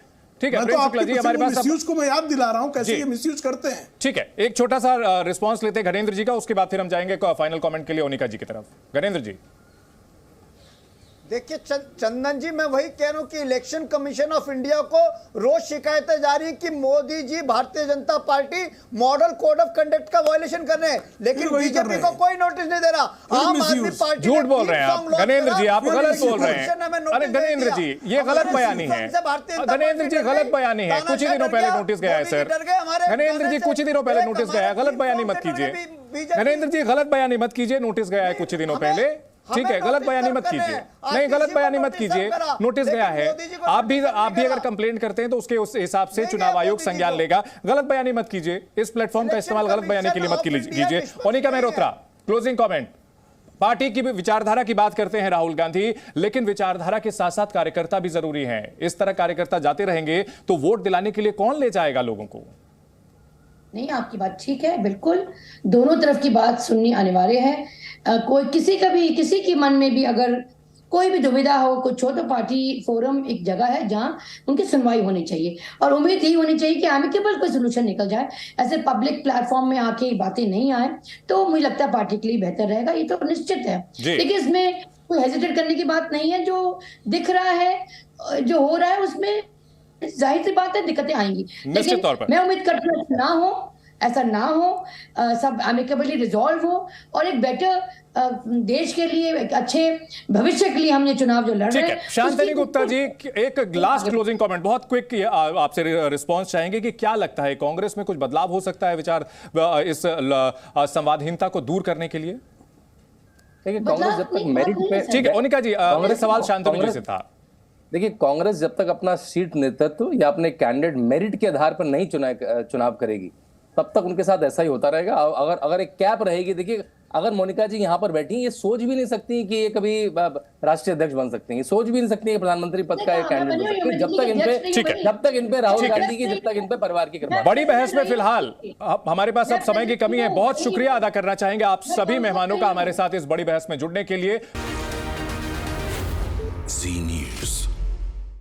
ठीक है प्रेम शुक्ला जी, हमारे पास मिसयूज को मैं याद दिला रहा हूं कैसे ये मिसयूज करते हैं। ठीक है, एक छोटा सा रिस्पांस लेते हैं घरेंद्र जी का, उसके बाद फिर हम जाएंगे फाइनल कमेंट के लिए ओनिका जी की तरफ। घरेंद्र जी देखिए चंदन जी, मैं वही कह रहा हूं कि इलेक्शन कमीशन ऑफ इंडिया को रोज शिकायतें जा रही कि Modi ji Bharatiya Janata party model code of conduct का वायलेशन कर रहे हैं, लेकिन बीजेपी को कोई नोटिस नहीं दे रहा। आम आदमी पार्टी झूठ बोल रहे हैं आप घरेंद्र जी, आप गलत बोल रहे हैं। अरे घरेंद्र जी ये गलत बयानी है, घरेंद्र जी गलत बयानी है। कुछ ही दिनों पहले नोटिस गया है सर, घरेंद्र जी कुछ ही दिनों पहले नोटिस गया है, गलत बयानी मत कीजिए घरेंद्र जी, गलत बयानी मत कीजिए। नोटिस गया है कुछ ही दिनों पहले, ठीक है, गलत बयानी मत कीजिए, नहीं गलत बयानी मत कीजिए, नोटिस गया है। आप भी अगर कंप्लेंट करते हैं तो उसके उस हिसाब से चुनाव आयोग संज्ञान लेगा। गलत बयानी मत कीजिए, इस प्लेटफॉर्म का इस्तेमाल गलत बयानी के लिए मत कीजिए। Onika Mehrotra, closing comment. Party की विचारधारा की बात करते हैं राहुल गांधी, लेकिन विचारधारा के साथ साथ कार्यकर्ता भी जरूरी हैं। इस तरह कार्यकर्ता जाते रहेंगे तो वोट दिलाने के लिए कौन ले जाएगा लोगों को? नहीं, आपकी बात ठीक है, बिल्कुल दोनों तरफ की बात सुननी अनिवार्य है। कोई किसी के मन में भी अगर कोई भी दुविधा हो, कुछ हो, तो पार्टी फोरम एक जगह है जहां उनकी सुनवाई होनी चाहिए और उम्मीद यही होनी चाहिए कि एमिकेबल कोई सोल्यूशन निकल जाए। ऐसे पब्लिक प्लेटफॉर्म में आके बातें नहीं आए तो मुझे लगता है पार्टी के लिए बेहतर रहेगा, ये तो निश्चित है। लेकिन इसमें कोई हेजिटेट करने की बात नहीं है। जो दिख रहा है, जो हो रहा है, उसमें जाहिर सी बात है दिक्कतें आएंगी, लेकिन मैं उम्मीद करती हूँ ऐसा ना हो, सब एमिकेबली रिजॉल्व हो और एक बेटर देश के लिए, एक अच्छे भविष्य के लिए हम ये चुनाव जो लड़ रहे हैं। शांतनी गुप्ता जी, एक लास्ट क्लोजिंग कमेंट, बहुत क्विक आपसे रिस्पांस चाहेंगे कि क्या लगता है कांग्रेस में कुछ बदलाव हो सकता है विचार इस संवादहीनता को दूर करने के लिए? कांग्रेस जब तक मेरिट पे, ठीक है ओनिका जी, सवाल शांतनी जी से था। देखिए कांग्रेस जब तक अपना सीट नेतृत्व या अपने कैंडिडेट मेरिट के आधार पर नहीं चुनाव करेगी तब तक उनके साथ ऐसा ही होता रहेगा। अगर एक कैप रहेगी, देखिए अगर मोनिका जी यहाँ पर बैठी ये सोच भी नहीं सकती कि ये कभी राष्ट्रीय अध्यक्ष बन सकती हैं, सोच भी नहीं सकती है प्रधानमंत्री पद का कैंडिडेट बन सकती है, जब तक इन पे राहुल गांधी की, जब तक इन पे परिवार की कृपा। बड़ी बहस में फिलहाल हमारे पास अब समय की कमी है। बहुत शुक्रिया अदा करना चाहेंगे आप सभी मेहमानों का हमारे साथ इस बड़ी बहस में जुड़ने के लिए।